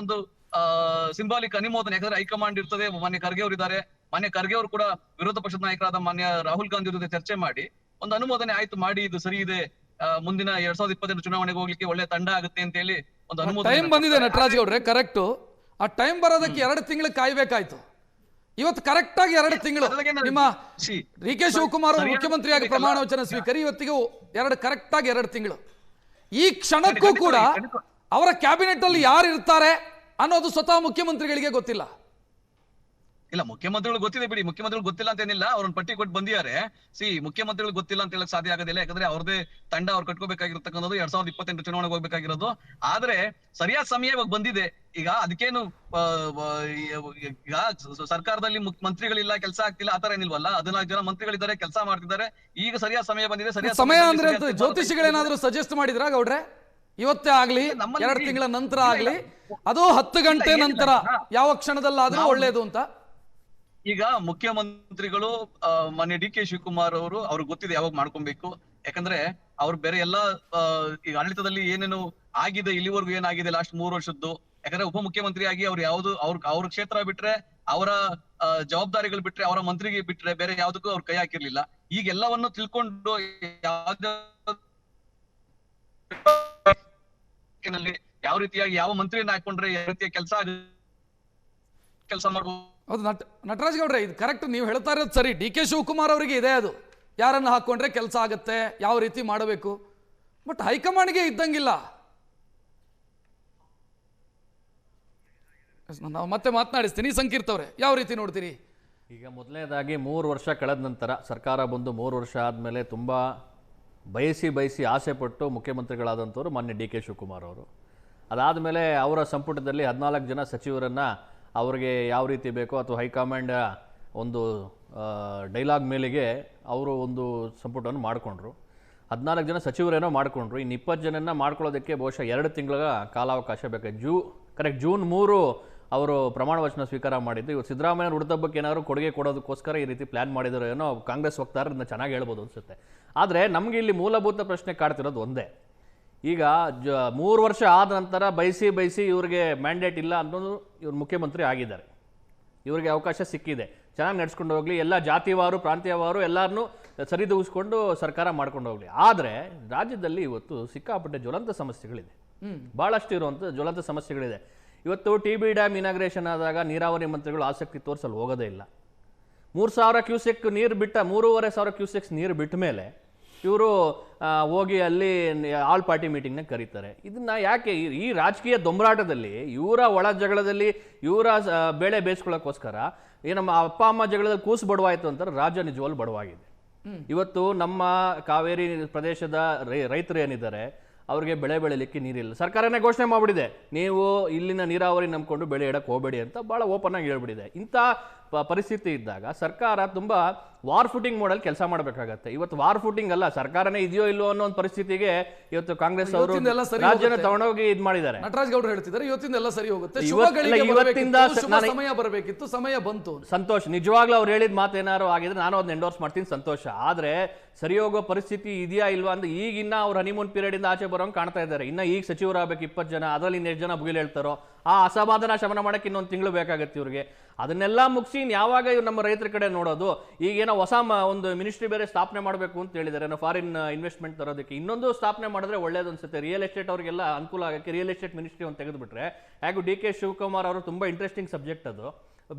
ಒಂದು ಸಿಂಬಾಲಿಕ್ ಅನುಮೋದನೆ, ಯಾಕಂದ್ರೆ ಹೈಕಮಾಂಡ್ ಇರ್ತದೆ, ಮೊನ್ನೆ ಖರ್ಗೆ ಅವರು ಇದ್ದಾರೆ, ಮಾನ್ಯ ಖರ್ಗೆ ಅವರು ಕೂಡ ವಿರೋಧ ಪಕ್ಷದ ನಾಯಕರಾದ ಮಾನ್ಯ ರಾಹುಲ್ ಗಾಂಧಿ ಜೊತೆ ಚರ್ಚೆ ಮಾಡಿ ಒಂದು ಅನುಮೋದನೆ ಆಯ್ತು ಮಾಡಿ ಇದು ಸರಿ ಇದೆ, ಮುಂದಿನ 2022 ಚುನಾವಣೆಗೆ ಹೋಗ್ಲಿಕ್ಕೆ ಒಳ್ಳೆ ತಂಡ ಆಗುತ್ತೆ ಅಂತ ಹೇಳಿ ಒಂದು ಅನುಮೋದನೆ ಟೈಮ್ ಬಂದಿದೆ ನಟರಾಜ್ ಗೌಡ್ರೆ, ಕರೆಕ್ಟ್. ಆ ಟೈಮ್ ಬರೋದಕ್ಕೆ 2 ತಿಂಗಳು ಕಾಯ್ಬೇಕಾಯ್ತು. ಇವತ್ತು ಕರೆಕ್ಟ್ ಆಗಿ 2 ತಿಂಗಳು ನಿಮ್ಮ ಡಿ ಕೆ ಶಿವಕುಮಾರ್ ಅವರು ಮುಖ್ಯಮಂತ್ರಿಯಾಗಿ ಪ್ರಮಾಣ ವಚನ ಸ್ವೀಕರಿ, ಇವತ್ತಿಗೂ ಕರೆಕ್ಟ್ ಆಗಿ 2 ತಿಂಗಳು. ಈ ಕ್ಷಣಕ್ಕೂ ಕೂಡ ಅವರ ಕ್ಯಾಬಿನೆಟ್ ಅಲ್ಲಿ ಯಾರು ಇರ್ತಾರೆ ಅನ್ನೋದು ಸ್ವತಃ ಮುಖ್ಯಮಂತ್ರಿಗಳಿಗೆ ಗೊತ್ತಿಲ್ಲ. ಇಲ್ಲ, ಮುಖ್ಯಮಂತ್ರಿಗಳು ಗೊತ್ತಿದೆ ಬಿಡಿ, ಮುಖ್ಯಮಂತ್ರಿಗಳು ಗೊತ್ತಿಲ್ಲ ಅಂತ ಏನಿಲ್ಲ, ಅವ್ರನ್ನ ಪಟ್ಟಿ ಕೊಟ್ಟು ಬಂದಿದ್ದಾರೆ. ಮುಖ್ಯಮಂತ್ರಿಗಳು ಗೊತ್ತಿಲ್ಲ ಅಂತ ಹೇಳಕ್ ಸಾಧ್ಯ ಆಗೋದಿಲ್ಲ, ಯಾಕಂದ್ರೆ ಅವ್ರದೇ ತಂಡ ಅವ್ರು ಕಟ್ಕೋಬೇಕಾಗಿರ್ತಕ್ಕಂಥದ್ದು 2028 ಚುನಾವಣೆಗೆ ಹೋಗ್ಬೇಕಾಗಿರೋದು. ಆದ್ರೆ ಸರಿಯಾದ ಸಮಯ ಇವಾಗ ಬಂದಿದೆ. ಈಗ ಅದಕ್ಕೇನು ಈಗ ಸರ್ಕಾರದಲ್ಲಿ ಮಂತ್ರಿಗಳಿಲ್ಲ, ಕೆಲಸ ಆಗ್ತಿಲ್ಲ ಆತರ ಏನಿಲ್ವಲ್ಲ, 14 ಜನ ಮಂತ್ರಿಗಳಿದ್ದಾರೆ, ಕೆಲಸ ಮಾಡ್ತಿದ್ದಾರೆ. ಈಗ ಸರಿಯಾದ ಸಮಯ ಬಂದಿದೆ. ಸರಿಯಾದ ಸಮಯ ಅಂದ್ರೆ ಜ್ಯೋತಿಷಿಗಳೇನಾದ್ರೂ ಸಜೆಸ್ಟ್ ಮಾಡಿದ್ರಾ ಗೌಡ್ರೆ? ಇವತ್ತೇ ಆಗ್ಲಿ, 2 ತಿಂಗಳ ನಂತರ ಆಗ್ಲಿ, ಅದು 10 ಗಂಟೆ ನಂತರ ಯಾವ ಕ್ಷಣದಲ್ಲಾದ್ರೂ ಒಳ್ಳೇದು ಅಂತ. ಈಗ ಮುಖ್ಯಮಂತ್ರಿಗಳು ಮಾನ್ಯ ಡಿ ಕೆ ಶಿವಕುಮಾರ್ ಅವರು ಅವ್ರಿಗೆ ಗೊತ್ತಿದೆ ಯಾವಾಗ ಮಾಡ್ಕೊಬೇಕು. ಯಾಕಂದ್ರೆ ಅವ್ರು ಬೇರೆ ಎಲ್ಲಾ ಈಗ ಆಡಳಿತದಲ್ಲಿ ಏನೇನು ಆಗಿದೆ, ಇಲ್ಲಿವರೆಗೂ ಏನಾಗಿದೆ ಲಾಸ್ಟ್ 3 ವರ್ಷದ್ದು, ಯಾಕಂದ್ರೆ ಉಪಮುಖ್ಯಮಂತ್ರಿ ಆಗಿ ಅವ್ರು ಯಾವ್ದು ಅವ್ರ ಕ್ಷೇತ್ರ ಬಿಟ್ರೆ, ಅವರ ಜವಾಬ್ದಾರಿಗಳು ಬಿಟ್ರೆ, ಅವರ ಮಂತ್ರಿಗೆ ಬಿಟ್ರೆ ಬೇರೆ ಯಾವ್ದಕ್ಕೂ ಅವ್ರು ಕೈ ಹಾಕಿರ್ಲಿಲ್ಲ. ಈಗ ಎಲ್ಲವನ್ನು ತಿಳ್ಕೊಂಡು ಯಾವ ರೀತಿಯಾಗಿ ಯಾವ ಮಂತ್ರಿಯನ್ನ ಹಾಕೊಂಡ್ರೆ ಯಾವ ರೀತಿಯ ಕೆಲಸ ಮಾಡ್ಬೋದು. ಹೌದು ನಟರಾಜ್ ಗೌಡ್ರೆ, ಇದು ಕರೆಕ್ಟ್, ನೀವು ಹೇಳ್ತಾ ಇರೋದು ಸರಿ. ಡಿ ಕೆ ಶಿವಕುಮಾರ್ ಅವರಿಗೆ ಇದೆ ಅದು, ಯಾರನ್ನು ಹಾಕೊಂಡ್ರೆ ಕೆಲಸ ಆಗುತ್ತೆ, ಯಾವ ರೀತಿ ಮಾಡಬೇಕು. ಬಟ್ ಹೈಕಮಾಂಡ್ಗೆ ಇದ್ದಂಗಿಲ್ಲ. ನಾವು ಮತ್ತೆ ಮಾತನಾಡಿಸ್ತೀನಿ. ಸಂಕೀರ್ತ್ ಅವರೇ, ಯಾವ ರೀತಿ ನೋಡ್ತೀರಿ? ಈಗ ಮೊದಲನೇದಾಗಿ 3 ವರ್ಷ ಕಳೆದ ನಂತರ ಸರ್ಕಾರ ಬಂದು 3 ವರ್ಷ ಆದಮೇಲೆ ತುಂಬ ಬಯಸಿ ಆಸೆ ಪಟ್ಟು ಮುಖ್ಯಮಂತ್ರಿಗಳಾದಂಥವ್ರು ಮಾನ್ಯ ಡಿ ಕೆ ಶಿವಕುಮಾರ್ ಅವರು. ಅದಾದಮೇಲೆ ಅವರ ಸಂಪುಟದಲ್ಲಿ 14 ಜನ ಸಚಿವರನ್ನು ಅವ್ರಿಗೆ ಯಾವ ರೀತಿ ಬೇಕೋ ಅಥವಾ ಹೈಕಮಾಂಡ್ ಒಂದು ಡೈಲಾಗ್ ಮೇಲೆಗೆ ಅವರು ಒಂದು ಸಂಪುಟವನ್ನು ಮಾಡಿಕೊಂಡ್ರು. 14 ಜನ ಸಚಿವರೇನೋ ಮಾಡಿಕೊಂಡ್ರು. ಇನ್ನು 20 ಜನನ ಮಾಡ್ಕೊಳ್ಳೋದಕ್ಕೆ ಬಹುಶಃ 2 ತಿಂಗಳ ಕಾಲಾವಕಾಶ ಬೇಕು. ಜೂನ್ 3 ಅವರು ಪ್ರಮಾಣ ವಚನ ಸ್ವೀಕಾರ ಮಾಡಿದ್ದು. ಇವತ್ತು ಸಿದ್ದರಾಮಯ್ಯ ಹುಡುತಬ್ಬಕ್ಕೆ ಏನಾದ್ರು ಕೊಡುಗೆ ಕೊಡೋದಕ್ಕೋಸ್ಕರ ಈ ರೀತಿ ಪ್ಲ್ಯಾನ್ ಮಾಡಿದ್ರು ಏನೋ ಕಾಂಗ್ರೆಸ್ ವಕ್ತಾರರನ್ನ ಚೆನ್ನಾಗಿ ಹೇಳ್ಬೋದು ಅನಿಸುತ್ತೆ. ಆದರೆ ನಮಗೆ ಇಲ್ಲಿ ಮೂಲಭೂತ ಪ್ರಶ್ನೆ ಕಾಡ್ತಿರೋದು ಒಂದೇ. ಈಗ 3 ವರ್ಷ ಆದ ನಂತರ ಬಯಸಿ ಇವ್ರಿಗೆ ಮ್ಯಾಂಡೇಟ್ ಇಲ್ಲ ಅನ್ನೋದು ಇವ್ರು ಮುಖ್ಯಮಂತ್ರಿ ಆಗಿದ್ದಾರೆ. ಇವ್ರಿಗೆ ಅವಕಾಶ ಸಿಕ್ಕಿದೆ, ಚೆನ್ನಾಗಿ ನಡ್ಸ್ಕೊಂಡು ಹೋಗಲಿ, ಎಲ್ಲ ಜಾತಿವಾರು ಪ್ರಾಂತೀಯವಾರು ಎಲ್ಲರನ್ನೂ ಸರಿದೂಗಿಸ್ಕೊಂಡು ಸರ್ಕಾರ ಮಾಡ್ಕೊಂಡು ಹೋಗಲಿ. ಆದರೆ ರಾಜ್ಯದಲ್ಲಿ ಇವತ್ತು ಸಿಕ್ಕಾಪಟ್ಟೆ ಜ್ವಲಂತ ಸಮಸ್ಯೆಗಳಿದೆ, ಭಾಳಷ್ಟು ಇರುವಂಥ ಜ್ವಲಂತ ಸಮಸ್ಯೆಗಳಿದೆ. ಇವತ್ತು TB ಡ್ಯಾಮ್ ಇನಾಗ್ರೇಷನ್ ಆದಾಗ ನೀರಾವರಿ ಮಂತ್ರಿಗಳು ಆಸಕ್ತಿ ತೋರಿಸಲು ಹೋಗೋದೇ ಇಲ್ಲ. 3,000 ಕ್ಯೂಸೆಕ್ ನೀರು ಬಿಟ್ಟ 3,500 ಕ್ಯೂಸೆಕ್ಸ್ ನೀರು ಬಿಟ್ಟ ಮೇಲೆ ಇವರು ಹೋಗಿ ಅಲ್ಲಿ ಆಲ್ ಪಾರ್ಟಿ ಮೀಟಿಂಗ್ನ ಕರೀತಾರೆ. ಇದನ್ನ ಯಾಕೆ ಈ ರಾಜಕೀಯ ದೊಂಬರಾಟದಲ್ಲಿ, ಇವರ ಒಳ ಜಗಳದಲ್ಲಿ, ಇವರ ಬೇಳೆ ಬೇಯಿಸ್ಕೊಳ್ಳೋಕ್ಕೋಸ್ಕರ ನಮ್ಮ ಅಪ್ಪ ಅಮ್ಮ ಜಗಳದಲ್ಲಿ ಕೂಸು ಬಡವಾಯಿತು ಅಂತಾರೆ. ರಾಜ್ಯ ನಿಜವಾಗ್ಲೂ ಬಡವಾಗಿದೆ. ಇವತ್ತು ನಮ್ಮ ಕಾವೇರಿ ಪ್ರದೇಶದ ರೈತರು ಏನಿದ್ದಾರೆ ಅವ್ರಿಗೆ ಬೆಳೆ ಬೆಳಿಲಿಕ್ಕೆ ನೀರಿಲ್ಲ. ಸರ್ಕಾರನೇ ಘೋಷಣೆ ಮಾಡಿಬಿಟ್ಟಿದೆ, ನೀವು ಇಲ್ಲಿನ ನೀರಾವರಿ ನಂಬ್ಕೊಂಡು ಬೆಳೆ ಇಡಕ್ಕೆ ಹೋಗಬೇಡಿ ಅಂತ ಭಾಳ ಓಪನ್ ಆಗಿ ಹೇಳ್ಬಿಟ್ಟಿದೆ. ಇಂಥ ಪರಿಸ್ಥಿತಿ ಇದ್ದಾಗ ಸರ್ಕಾರ ತುಂಬ ವಾರ್ ಫುಟಿಂಗ್ ಮಾಡಲ್ ಕೆಲಸ ಮಾಡಬೇಕಾಗತ್ತೆ. ಇವತ್ತು ವಾರ್ ಫುಟಿಂಗ್ ಅಲ್ಲ, ಸರ್ಕಾರನೇ ಇದೆಯೋ ಇಲ್ಲೋ ಅನ್ನೋ ಒಂದು ಪರಿಸ್ಥಿತಿಗೆ ಇವತ್ತು ಕಾಂಗ್ರೆಸ್ ಅವರು ರಾಜ್ಯನ ತಗೊಂಡೋಗಿ ಇದು ಮಾಡಿದ್ದಾರೆ. ನಟರಾಜ್ ಗೌಡ್ರು ಹೇಳ್ತಿದ್ದಾರೆ ಇವತ್ತಿಂದ ಎಲ್ಲ ಸರಿ ಹೋಗುತ್ತೆ, ಇವತ್ತಿಂದ ಸಮಯ ಬರಬೇಕಿತ್ತು, ಸಮಯ ಬಂತು. ಸಂತೋಷ್, ನಿಜವಾಗ್ಲೂ ಅವ್ರು ಹೇಳಿದ ಮಾತು ಏನಾರು ಆಗಿದ್ರೆ ನಾನು ಅದನ್ನ ಎಂಡೋರ್ಸ್ ಮಾಡ್ತೀನಿ, ಸಂತೋಷ. ಆದ್ರೆ ಸರಿ ಹೋಗೋ ಪರಿಸ್ಥಿತಿ ಇದೆಯಾ ಇಲ್ವಾ ಅಂದ್ರೆ ಈಗಿನ್ನ ಅವ್ರ ಹನಿಮೂನ್ ಪೀರಿಯಡ್ ಇಂದ ಆಚೆ ಬರೋಂಗ್ ಕಾಣ್ತಾ ಇದ್ದಾರೆ. ಇನ್ನ ಈಗ ಸಚಿವರಾಗಬೇಕು 20 ಜನ, ಅದರಲ್ಲಿ ಇನ್ನೆಷ್ಟು ಜನ ಬುಗಿಲು ಹೇಳ್ತಾರೋ, ಆ ಅಸಮಾಧಾನ ಶಮನ ಮಾಡಕ್ಕೆ ಇನ್ನೊಂದು ತಿಂಗಳು ಬೇಕಾಗತ್ತೆ ಇವ್ರಿಗೆ. ಅದನ್ನೆಲ್ಲ ಮುಗಿಸಿ ಯಾವಾಗ ಇವ್ರು ನಮ್ಮ ರೈತರ ಕಡೆ ನೋಡೋದು? ಈಗೇನೋ ಹೊಸ ಒಂದು ಮಿನಿಸ್ಟ್ರಿ ಬೇರೆ ಸ್ಥಾಪನೆ ಮಾಡಬೇಕು ಅಂತ ಹೇಳಿದ್ದಾರೆ, ಫಾರಿನ್ ಇನ್ವೆಸ್ಟ್ಮೆಂಟ್ ತರೋದಕ್ಕೆ. ಇನ್ನೊಂದು ಸ್ಥಾಪನೆ ಮಾಡಿದ್ರೆ ಒಳ್ಳೇದು ಅನ್ಸುತ್ತೆ. ರಿಯಲ್ ಎಸ್ಟೇಟ್ ಅವರಿಗೆಲ್ಲ ಅನುಕೂಲ ಆಗಕ್ಕೆ ರಿಯಲ್ ಎಸ್ಟೇಟ್ ಮಿನಿಸ್ಟ್ರಿ ಅಂತ ತೆಗೆದುಬಿಟ್ರೆ, ಹಾಗೂ ಡಿ ಕೆ ಶಿವಕುಮಾರ್ ಅವರು ತುಂಬಾ ಇಂಟ್ರೆಸ್ಟಿಂಗ್ ಸಬ್ಜೆಕ್ಟ್ ಅದು.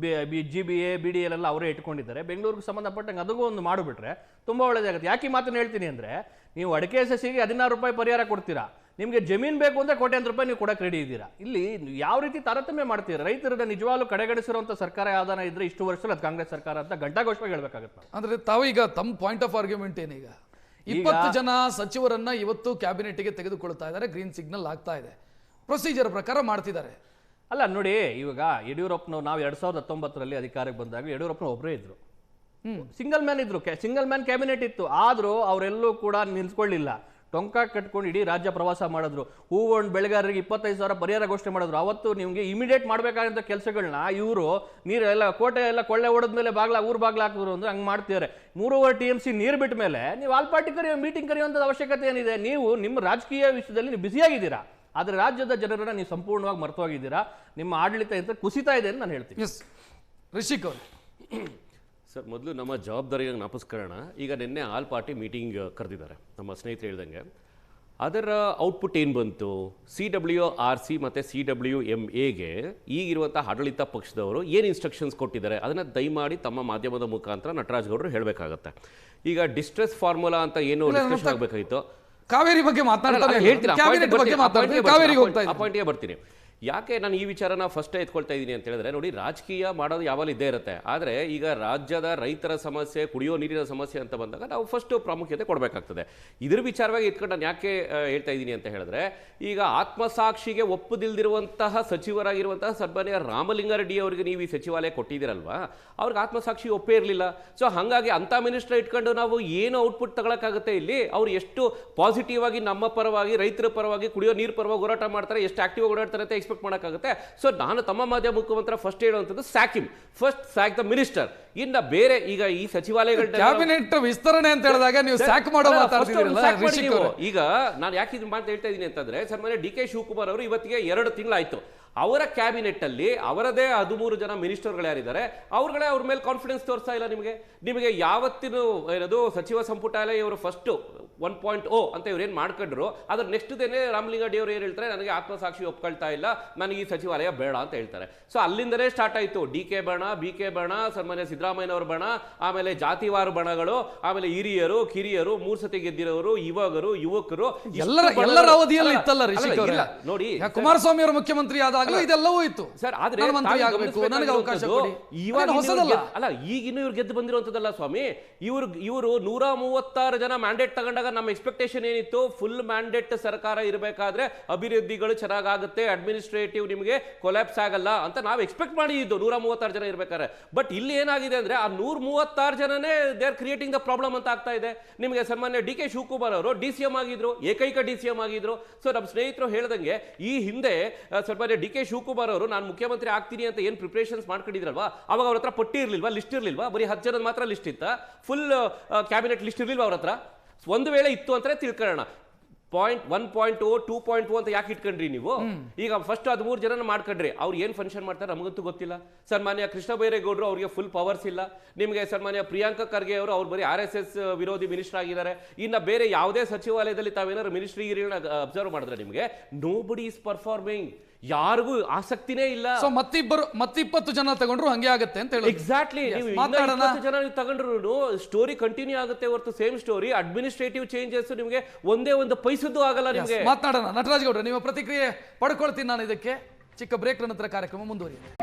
GBA BDL ಎಲ್ಲ ಅವರೇ ಇಟ್ಕೊಂಡಿದ್ದಾರೆ. ಬೆಂಗಳೂರಿಗೆ ಸಂಬಂಧಪಟ್ಟಂಗೆ ಅದಕ್ಕೂ ಒಂದು ಮಾಡಿಬಿಟ್ರೆ ತುಂಬಾ ಒಳ್ಳೇದಾಗುತ್ತೆ. ಯಾಕೆ ಈ ಮಾತನ್ನು ಹೇಳ್ತೀನಿ ಅಂದ್ರೆ, ನೀವು ಅಡಿಕೆ ಸಸಿಗೆ 16 ರೂಪಾಯಿ ಪರಿಹಾರ ಕೊಡ್ತೀರಾ, ನಿಮಗೆ ಜಮೀನು ಬೇಕು ಅಂದ್ರೆ ಕೋಟ್ಯಾಂತರ ರೂಪಾಯಿ ನೀವು ಕೊಡಕ್ಕೆ ರೆಡಿ ಇದ್ದೀರಾ. ಇಲ್ಲಿ ಯಾವ ರೀತಿ ತಾರತಮ್ಯ ಮಾಡ್ತೀರಾ? ರೈತರನ್ನ ನಿಜವಾಗ್ಲೂ ಕಡೆಗಣಿಸಿರುವಂತ ಸರ್ಕಾರ ಯಾವ್ದಾನ ಇದ್ರೆ ಇಷ್ಟು ವರ್ಷದಲ್ಲಿ ಅದು ಕಾಂಗ್ರೆಸ್ ಸರ್ಕಾರ ಅಂತ ಘಂಟಾಘೋಷವಾಗಿ ಹೇಳ್ಬೇಕಾಗುತ್ತೆ. ಅಂದ್ರೆ ತಾವು ಈಗ ತಮ್ಮ ಪಾಯಿಂಟ್ ಆಫ್ ಆರ್ಗ್ಯುಮೆಂಟ್ ಏನೀಗ? 20 ಜನ ಸಚಿವರನ್ನ ಇವತ್ತು ಕ್ಯಾಬಿನೆಟ್ಗೆ ತೆಗೆದುಕೊಳ್ತಾ ಇದ್ದಾರೆ, ಗ್ರೀನ್ ಸಿಗ್ನಲ್ ಆಗ್ತಾ ಇದೆ, ಪ್ರೊಸೀಜರ್ ಪ್ರಕಾರ ಮಾಡ್ತಿದ್ದಾರೆ. ಅಲ್ಲ ನೋಡಿ, ಇವಾಗ ಯಡಿಯೂರಪ್ಪನವ್ರು ನಾವು 2019ರಲ್ಲಿ ಅಧಿಕಾರಕ್ಕೆ ಬಂದಾಗ ಯಡಿಯೂರಪ್ಪನ ಒಬ್ಬರೇ ಇದ್ರು, ಸಿಂಗಲ್ ಮ್ಯಾನ್ ಇದ್ರು, ಸಿಂಗಲ್ ಮ್ಯಾನ್ ಕ್ಯಾಬಿನೆಟ್ ಇತ್ತು. ಆದ್ರೂ ಅವರೆಲ್ಲೂ ಕೂಡ ನಿಲ್ಸ್ಕೊಳ್ಳಿಲ್ಲ, ಟೊಂಕ ಕಟ್ಕೊಂಡು ಇಡೀ ರಾಜ್ಯ ಪ್ರವಾಸ ಮಾಡಿದ್ರು. ಹೂವಣ್ಣು ಬೆಳೆಗಾರರಿಗೆ 25,000 ಪರಿಹಾರ ಘೋಷಣೆ ಮಾಡಿದ್ರು. ಅವತ್ತು ನಿಮ್ಗೆ ಇಮಿಡಿಯೇಟ್ ಮಾಡಬೇಕಾದಂಥ ಕೆಲಸಗಳನ್ನ ಇವರು ನೀರೆಲ್ಲ ಕೋಟೆ ಎಲ್ಲ ಕೊಳ್ಳೆ ಹೊಡೆದ್ಮೇಲೆ ಊರ್ ಬಾಗ್ಲ ಹಾಕಿದ್ರು ಅಂದ್ರೆ ಹಂಗೆ ಮಾಡ್ತಿದ್ದಾರೆ. 3.5 TMC ನೀರು ಬಿಟ್ಟ ಮೇಲೆ ನೀವು ಆಲ್ ಪಾರ್ಟಿ ಮೀಟಿಂಗ್ ಕರೆಯುವಂಥದ್ದು ಅವಶ್ಯಕತೆ ಏನಿದೆ? ನೀವು ನಿಮ್ಮ ರಾಜಕೀಯ ವಿಷಯದಲ್ಲಿ ನೀವು ಬ್ಯುಸಿಯಾಗಿದ್ದೀರಾ, ಆದರೆ ರಾಜ್ಯದ ಜನರನ್ನ ನೀವು ಸಂಪೂರ್ಣವಾಗಿ ಮರ್ತೋಗಿದ್ದೀರಾ. ನಿಮ್ಮ ಆಡಳಿತ ಅಂತ ಕುಸಿತಾ ಇದೆ ಅಂತ ನಾನು ಹೇಳ್ತೀನಿ. ರಿಷಿಕ್ ಅವರು, ಸರ್, ಮೊದಲು ನಮ್ಮ ಜವಾಬ್ದಾರಿಯಾಗಿ ಜ್ಞಾಪಿಸ್ಕೊಳ್ಳೋಣ. ಈಗ ನಿನ್ನೆ ಆಲ್ ಪಾರ್ಟಿ ಮೀಟಿಂಗ್ ಕರೆದಿದ್ದಾರೆ, ನಮ್ಮ ಸ್ನೇಹಿತರು ಹೇಳ್ದಂಗೆ. ಅದರ ಔಟ್ಪುಟ್ ಏನು ಬಂತು? CWRC ಮತ್ತು CWMAಗೆ ಈಗಿರುವಂಥ ಆಡಳಿತ ಪಕ್ಷದವರು ಏನು ಇನ್ಸ್ಟ್ರಕ್ಷನ್ಸ್ ಕೊಟ್ಟಿದ್ದಾರೆ ಅದನ್ನು ದಯಮಾಡಿ ತಮ್ಮ ಮಾಧ್ಯಮದ ಮುಖಾಂತರ ನಟರಾಜ್ ಗೌಡರು ಹೇಳಬೇಕಾಗತ್ತೆ. ಈಗ ಡಿಸ್ಟ್ರೆಸ್ ಫಾರ್ಮುಲಾ ಅಂತ ಏನು ಡಿಸ್ಕಷನ್ ಆಗಬೇಕಾಗಿತ್ತು. ಕಾವೇರಿ ಬಗ್ಗೆ ಮಾತಾಡ್ತಾರೆ, ಹೇಳ್ತೀನಿ, ಕ್ಯಾಬಿನೆಟ್ ಬಗ್ಗೆ ಮಾತಾಡ್ತಾರೆ, ಕಾವೇರಿಗೆ ಹೋಗ್ತಾ ಇದ್ದೀನಿ. ಅಪಾಯಿಂಟಿಗೆ ಬರ್ತೀನಿ. ಯಾಕೆ ನಾನು ಈ ವಿಚಾರನ ಫಸ್ಟ್ ಎತ್ಕೊಳ್ತಾ ಇದ್ದೀನಿ ಅಂತ ಹೇಳಿದ್ರೆ, ನೋಡಿ, ರಾಜಕೀಯ ಮಾಡೋದು ಯಾವಾಗಲೂ ಇದ್ದೇ ಇರುತ್ತೆ. ಆದರೆ ಈಗ ರಾಜ್ಯದ ರೈತರ ಸಮಸ್ಯೆ, ಕುಡಿಯೋ ನೀರಿನ ಸಮಸ್ಯೆ ಅಂತ ಬಂದಾಗ ನಾವು ಫಸ್ಟ್ ಪ್ರಾಮುಖ್ಯತೆ ಕೊಡಬೇಕಾಗ್ತದೆ. ಇದ್ರ ವಿಚಾರವಾಗಿ ಎತ್ಕೊಂಡು ನಾನು ಯಾಕೆ ಹೇಳ್ತಾ ಇದ್ದೀನಿ ಅಂತ ಹೇಳಿದ್ರೆ, ಈಗ ಆತ್ಮಸಾಕ್ಷಿಗೆ ಒಪ್ಪದಿಲ್ದಿರುವಂತಹ ಸಚಿವರಾಗಿರುವಂತಹ ಸನ್ಮಾನ್ಯ ರಾಮಲಿಂಗಾರೆಡ್ಡಿ ಅವರಿಗೆ ನೀವು ಈ ಸಚಿವಾಲಯ ಕೊಟ್ಟಿದ್ದೀರಲ್ವಾ, ಅವ್ರಿಗೆ ಆತ್ಮಸಾಕ್ಷಿ ಒಪ್ಪೇ ಇರಲಿಲ್ಲ. ಸೊ ಹಾಗಾಗಿ ಅಂಥ ಮಿನಿಸ್ಟರ್ ಇಟ್ಕೊಂಡು ನಾವು ಏನು ಔಟ್ಪುಟ್ ತಗೊಳಕ್ಕಾಗುತ್ತೆ? ಇಲ್ಲಿ ಅವ್ರು ಎಷ್ಟು ಪಾಸಿಟಿವ್ ಆಗಿ ನಮ್ಮ ಪರವಾಗಿ, ರೈತರ ಪರವಾಗಿ, ಕುಡಿಯೋ ನೀರು ಪರವಾಗಿ ಹೋರಾಟ ಮಾಡ್ತಾರೆ, ಎಷ್ಟು ಆಕ್ಟಿವ್ ಓಡಾಡ್ತಾರೆ ಅಂತ ಎಕ್ಸ್ಪೆಕ್ಟ್ ಮಾಡೋಕ್ಕಾಗುತ್ತೆ? ಸೊ ನಾನು ತಮ್ಮ ಮಾಧ್ಯಮ ಮುಖಾಂತರ ಫಸ್ಟ್ ಹೇಳುವಂಥದ್ದು ಫಸ್ಟ್ ಸ್ಯಾಕ್ ದ ಮಿನಿಸ್ಟರ್. ಇನ್ನ ಬೇರೆ ಈಗ ಈ ಸಚಿವಾಲಯಗಳ ಕ್ಯಾಬಿನೆಟ್ ವಿಸ್ತರಣೆ ಅಂತ ಹೇಳಿದಾಗ ನೀವು ಸ್ಯಾಕ್ ಮಾಡೋ ಮಾತಾಡ್ತಿದ್ದೀರಲ್ಲ. ಈಗ ನಾನು ಯಾಕೆ ಇದು ಮಾತು ಹೇಳ್ತಾ ಇದ್ದೀನಿ ಅಂತಂದ್ರೆ, ಸನ್ಮಾನ್ಯ DK ಶಿವಕುಮಾರ್ ಅವರು ಇವತ್ತಿಗೆ 2 ತಿಂಗಳಾಯ್ತು. ಅವರ ಕ್ಯಾಬಿನೆಟ್ ಅಲ್ಲಿ ಅವರದೇ 13 ಜನ ಮಿನಿಸ್ಟರ್ಗಳು ಯಾರಿದ್ದಾರೆ ಅವ್ರಗಳೇ ಅವ್ರ ಮೇಲೆ ಕಾನ್ಫಿಡೆನ್ಸ್ ತೋರಿಸ್ತಾ ಇಲ್ಲ. ನಿಮಗೆ ಯಾವತ್ತಿನ ಏನದು ಸಚಿವ ಸಂಪುಟ ಇವರು ಫಸ್ಟ್ 1.0 ಅಂತ ಇವ್ರು ಏನು ಮಾಡ್ಕೊಂಡ್ರು, ಅದ್ರ ನೆಕ್ಸ್ಟ್ ದೇನೆ ರಾಮಲಿಂಗಾರೆಡ್ಡಿ ಅವರು ಏನು ಹೇಳ್ತಾರೆ, ನನಗೆ ಆತ್ಮಸಾಕ್ಷಿ ಒಪ್ಕೊಳ್ತಾ ಇಲ್ಲ, ನನಗೆ ಈ ಸಚಿವಾಲಯ ಬೇಡ ಅಂತ ಹೇಳ್ತಾರೆ. ಸೊ ಅಲ್ಲಿಂದಲೇ ಸ್ಟಾರ್ಟ್ ಆಯಿತು DK ಬಣ, BK ಬಣ, ಸನ್ಮಾನ್ಯ ಸಿದ್ದರಾಮಯ್ಯನವ್ರ ಬಣ, ಆಮೇಲೆ ಜಾತಿವಾರ ಬಣಗಳು, ಆಮೇಲೆ ಹಿರಿಯರು, ಕಿರಿಯರು, 3 ಸತಿ ಗೆದ್ದಿರೋರು, ಯುವಕರು, ಎಲ್ಲರ ಅವಧಿಯಲ್ಲಿ ಇತ್ತಲ್ಲ ರಿಷಿಕ್ ಅವರೇ. ನೋಡಿ, ಕುಮಾರಸ್ವಾಮಿ ಅವರು ಮುಖ್ಯಮಂತ್ರಿ ಆದಾಗಲೂ ಇದೆಲ್ಲವೂ ಇತ್ತು ಸರ್. ಆದ್ರೆ ಮಂತ್ರಿ ಆಗಬೇಕು, ನನಗೆ ಅವಕಾಶ ಕೊಡಿ, ಇವಾಗ ಹೊಸದಲ್ಲ ಅಲ್ಲ. ಈಗಿನ್ನೂ ಇವ್ರು ಗೆದ್ದು ಬಂದಿರುವಂತದ್ದಲ್ಲ ಸ್ವಾಮಿ. ಇವರು 136 ಜನ ಮ್ಯಾಂಡೇಟ್ ತಗೊಂಡಾಗ ನಮ್ಮ ಎಕ್ಸ್ಪೆಕ್ಟೇಷನ್ ಏನಿತ್ತು? ಫುಲ್ ಮ್ಯಾಂಡೇಟ್ ಸರ್ಕಾರ ಇರಬೇಕಾದ್ರೆ ಅಭಿವೃದ್ಧಿಗಳು ಚೆನ್ನಾಗುತ್ತೆ, ಅಡ್ಮಿನಿಸ್ಟ್ರೇಟಿವ್ ನಿಮಗೆ ಕೊಲ್ಯಾಪ್ಸ್ ಆಗಲ್ಲ ಅಂತ ನಾವು ಎಕ್ಸ್ಪೆಕ್ಟ್ ಮಾಡಿದ್ದು 136 ಜನ ಇರ್ಬೇಕಾದ್ರೆ. ಬಟ್ ಇಲ್ಲಿ ಏನಾಗಿದೆ ಅಂದ್ರೆ ಆ 136 ಜನನೇ they are creating the problem ಅಂತ ಆಗ್ತಾ ಇದೆ. ನಿಮಗೆ ಸನ್ಮಾನ್ಯ DK ಶಿವಕುಮಾರ್ ಅವರು DCM ಆಗಿದ್ರು, ಏಕೈಕ DCM ಆಗಿದ್ರು. ಸೊ ನಮ್ಮ ಸ್ನೇಹಿತರು ಹೇಳ್ದಂಗೆ ಈ ಹಿಂದೆ ಸನ್ಮಾನ್ಯ DK ಶಿವಕುಮಾರ್ ಅವರು ನಾನು ಮುಖ್ಯಮಂತ್ರಿ ಆಗ್ತೀನಿ ಅಂತ ಏನು ಪ್ರಿಪರೇಷನ್ಸ್ ಮಾಡ್ಕೊಂಡಿದ್ರಲ್ವಾ, ಅವಾಗ ಅವ್ರ ಹತ್ರ ಪಟ್ಟಿ ಇರ್ಲಿಲ್ವಾ, ಲಿಸ್ಟ್ ಇರ್ಲಿಲ್ವಾ? ಬರೀ 10 ಜನದ ಮಾತ್ರ ಲಿಸ್ಟ್ ಇತ್ತ, ಫುಲ್ ಕ್ಯಾಬಿನೆಟ್ ಲಿಸ್ಟ್ ಇರ್ಲಿಲ್ವಾ ಅವ್ರ ಹತ್ರ? ಒಂದು ವೇಳೆ ಇತ್ತು ಅಂತ ತಿಳ್ಕೊಳ್ಳೋಣ. 1.0 2.0 ಅಂತ ಯಾಕೆ ಇಟ್ಕೊಂಡ್ರಿ ನೀವು? ಈಗ ಫಸ್ಟ್ 13 ಜನ ಮಾಡ್ಕೊಂಡ್ರಿ, ಅವ್ರು ಏನ್ ಫಂಕ್ಷನ್ ಮಾಡ್ತಾರೆ ನಮಗಂತೂ ಗೊತ್ತಿಲ್ಲ. ಸನ್ಮಾನ್ಯ ಕೃಷ್ಣ ಬೈರೇಗೌಡರು ಅವರಿಗೆ ಫುಲ್ ಪವರ್ಸ್ ಇಲ್ಲ. ನಿಮಗೆ ಸನ್ಮಾನ್ಯ ಪ್ರಿಯಾಂಕಾ ಖರ್ಗೆ ಅವರು ಅವ್ರು ಬರೀ RSS ವಿರೋಧಿ ಮಿನಿಸ್ಟರ್ ಆಗಿದ್ದಾರೆ. ಇನ್ನ ಬೇರೆ ಯಾವುದೇ ಸಚಿವಾಲಯದಲ್ಲಿ ತಾವೇನಾದ್ರು ಮಿನಿಸ್ಟ್ರಿ ಅಬ್ಸರ್ವ್ ಮಾಡಿದ್ರೆ ನಿಮಗೆ ನೋಬಡಿ ಇಸ್ ಪರ್ಫಾರ್ಮಿಂಗ್, ಯಾರಿಗೂ ಆಸಕ್ತಿನೇ ಇಲ್ಲ. ಸೊ ಮತ್ತೆ 20 ಜನ ತಗೊಂಡ್ರು ಹಂಗೆ ಆಗುತ್ತೆ ಅಂತ ಹೇಳಿ. ಎಕ್ಸಾಕ್ಟ್ಲಿ. ನೀವು 20 ಜನ ತಗೊಂಡ್ರು ಸ್ಟೋರಿ ಕಂಟಿನ್ಯೂ ಆಗುತ್ತೆ ಹೊರತು ಸೇಮ್ ಸ್ಟೋರಿ, ಅಡ್ಮಿನಿಸ್ಟ್ರೇಟಿವ್ ಚೇಂಜಸ್ ನಿಮಗೆ ಒಂದೇ ಒಂದು ಪೈಸದ್ದು ಆಗಲ್ಲ. ನಿಮಗೆ ಮಾತನಾಡೋಣ. ನಟರಾಜ್ ಗೌಡ್ರೆ, ನಿಮ್ಮ ಪ್ರತಿಕ್ರಿಯೆ ಪಡ್ಕೊಳ್ತೀನಿ ನಾನು. ಇದಕ್ಕೆ ಚಿಕ್ಕ ಬ್ರೇಕ್ ನಂತರ ಕಾರ್ಯಕ್ರಮ ಮುಂದುವರಿಯುತ್ತೆ.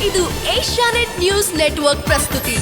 ಇದು ಏಷ್ಯಾನೆಟ್ ನ್ಯೂಸ್ ನೆಟ್ವರ್ಕ್ ಪ್ರಸ್ತುತಿ.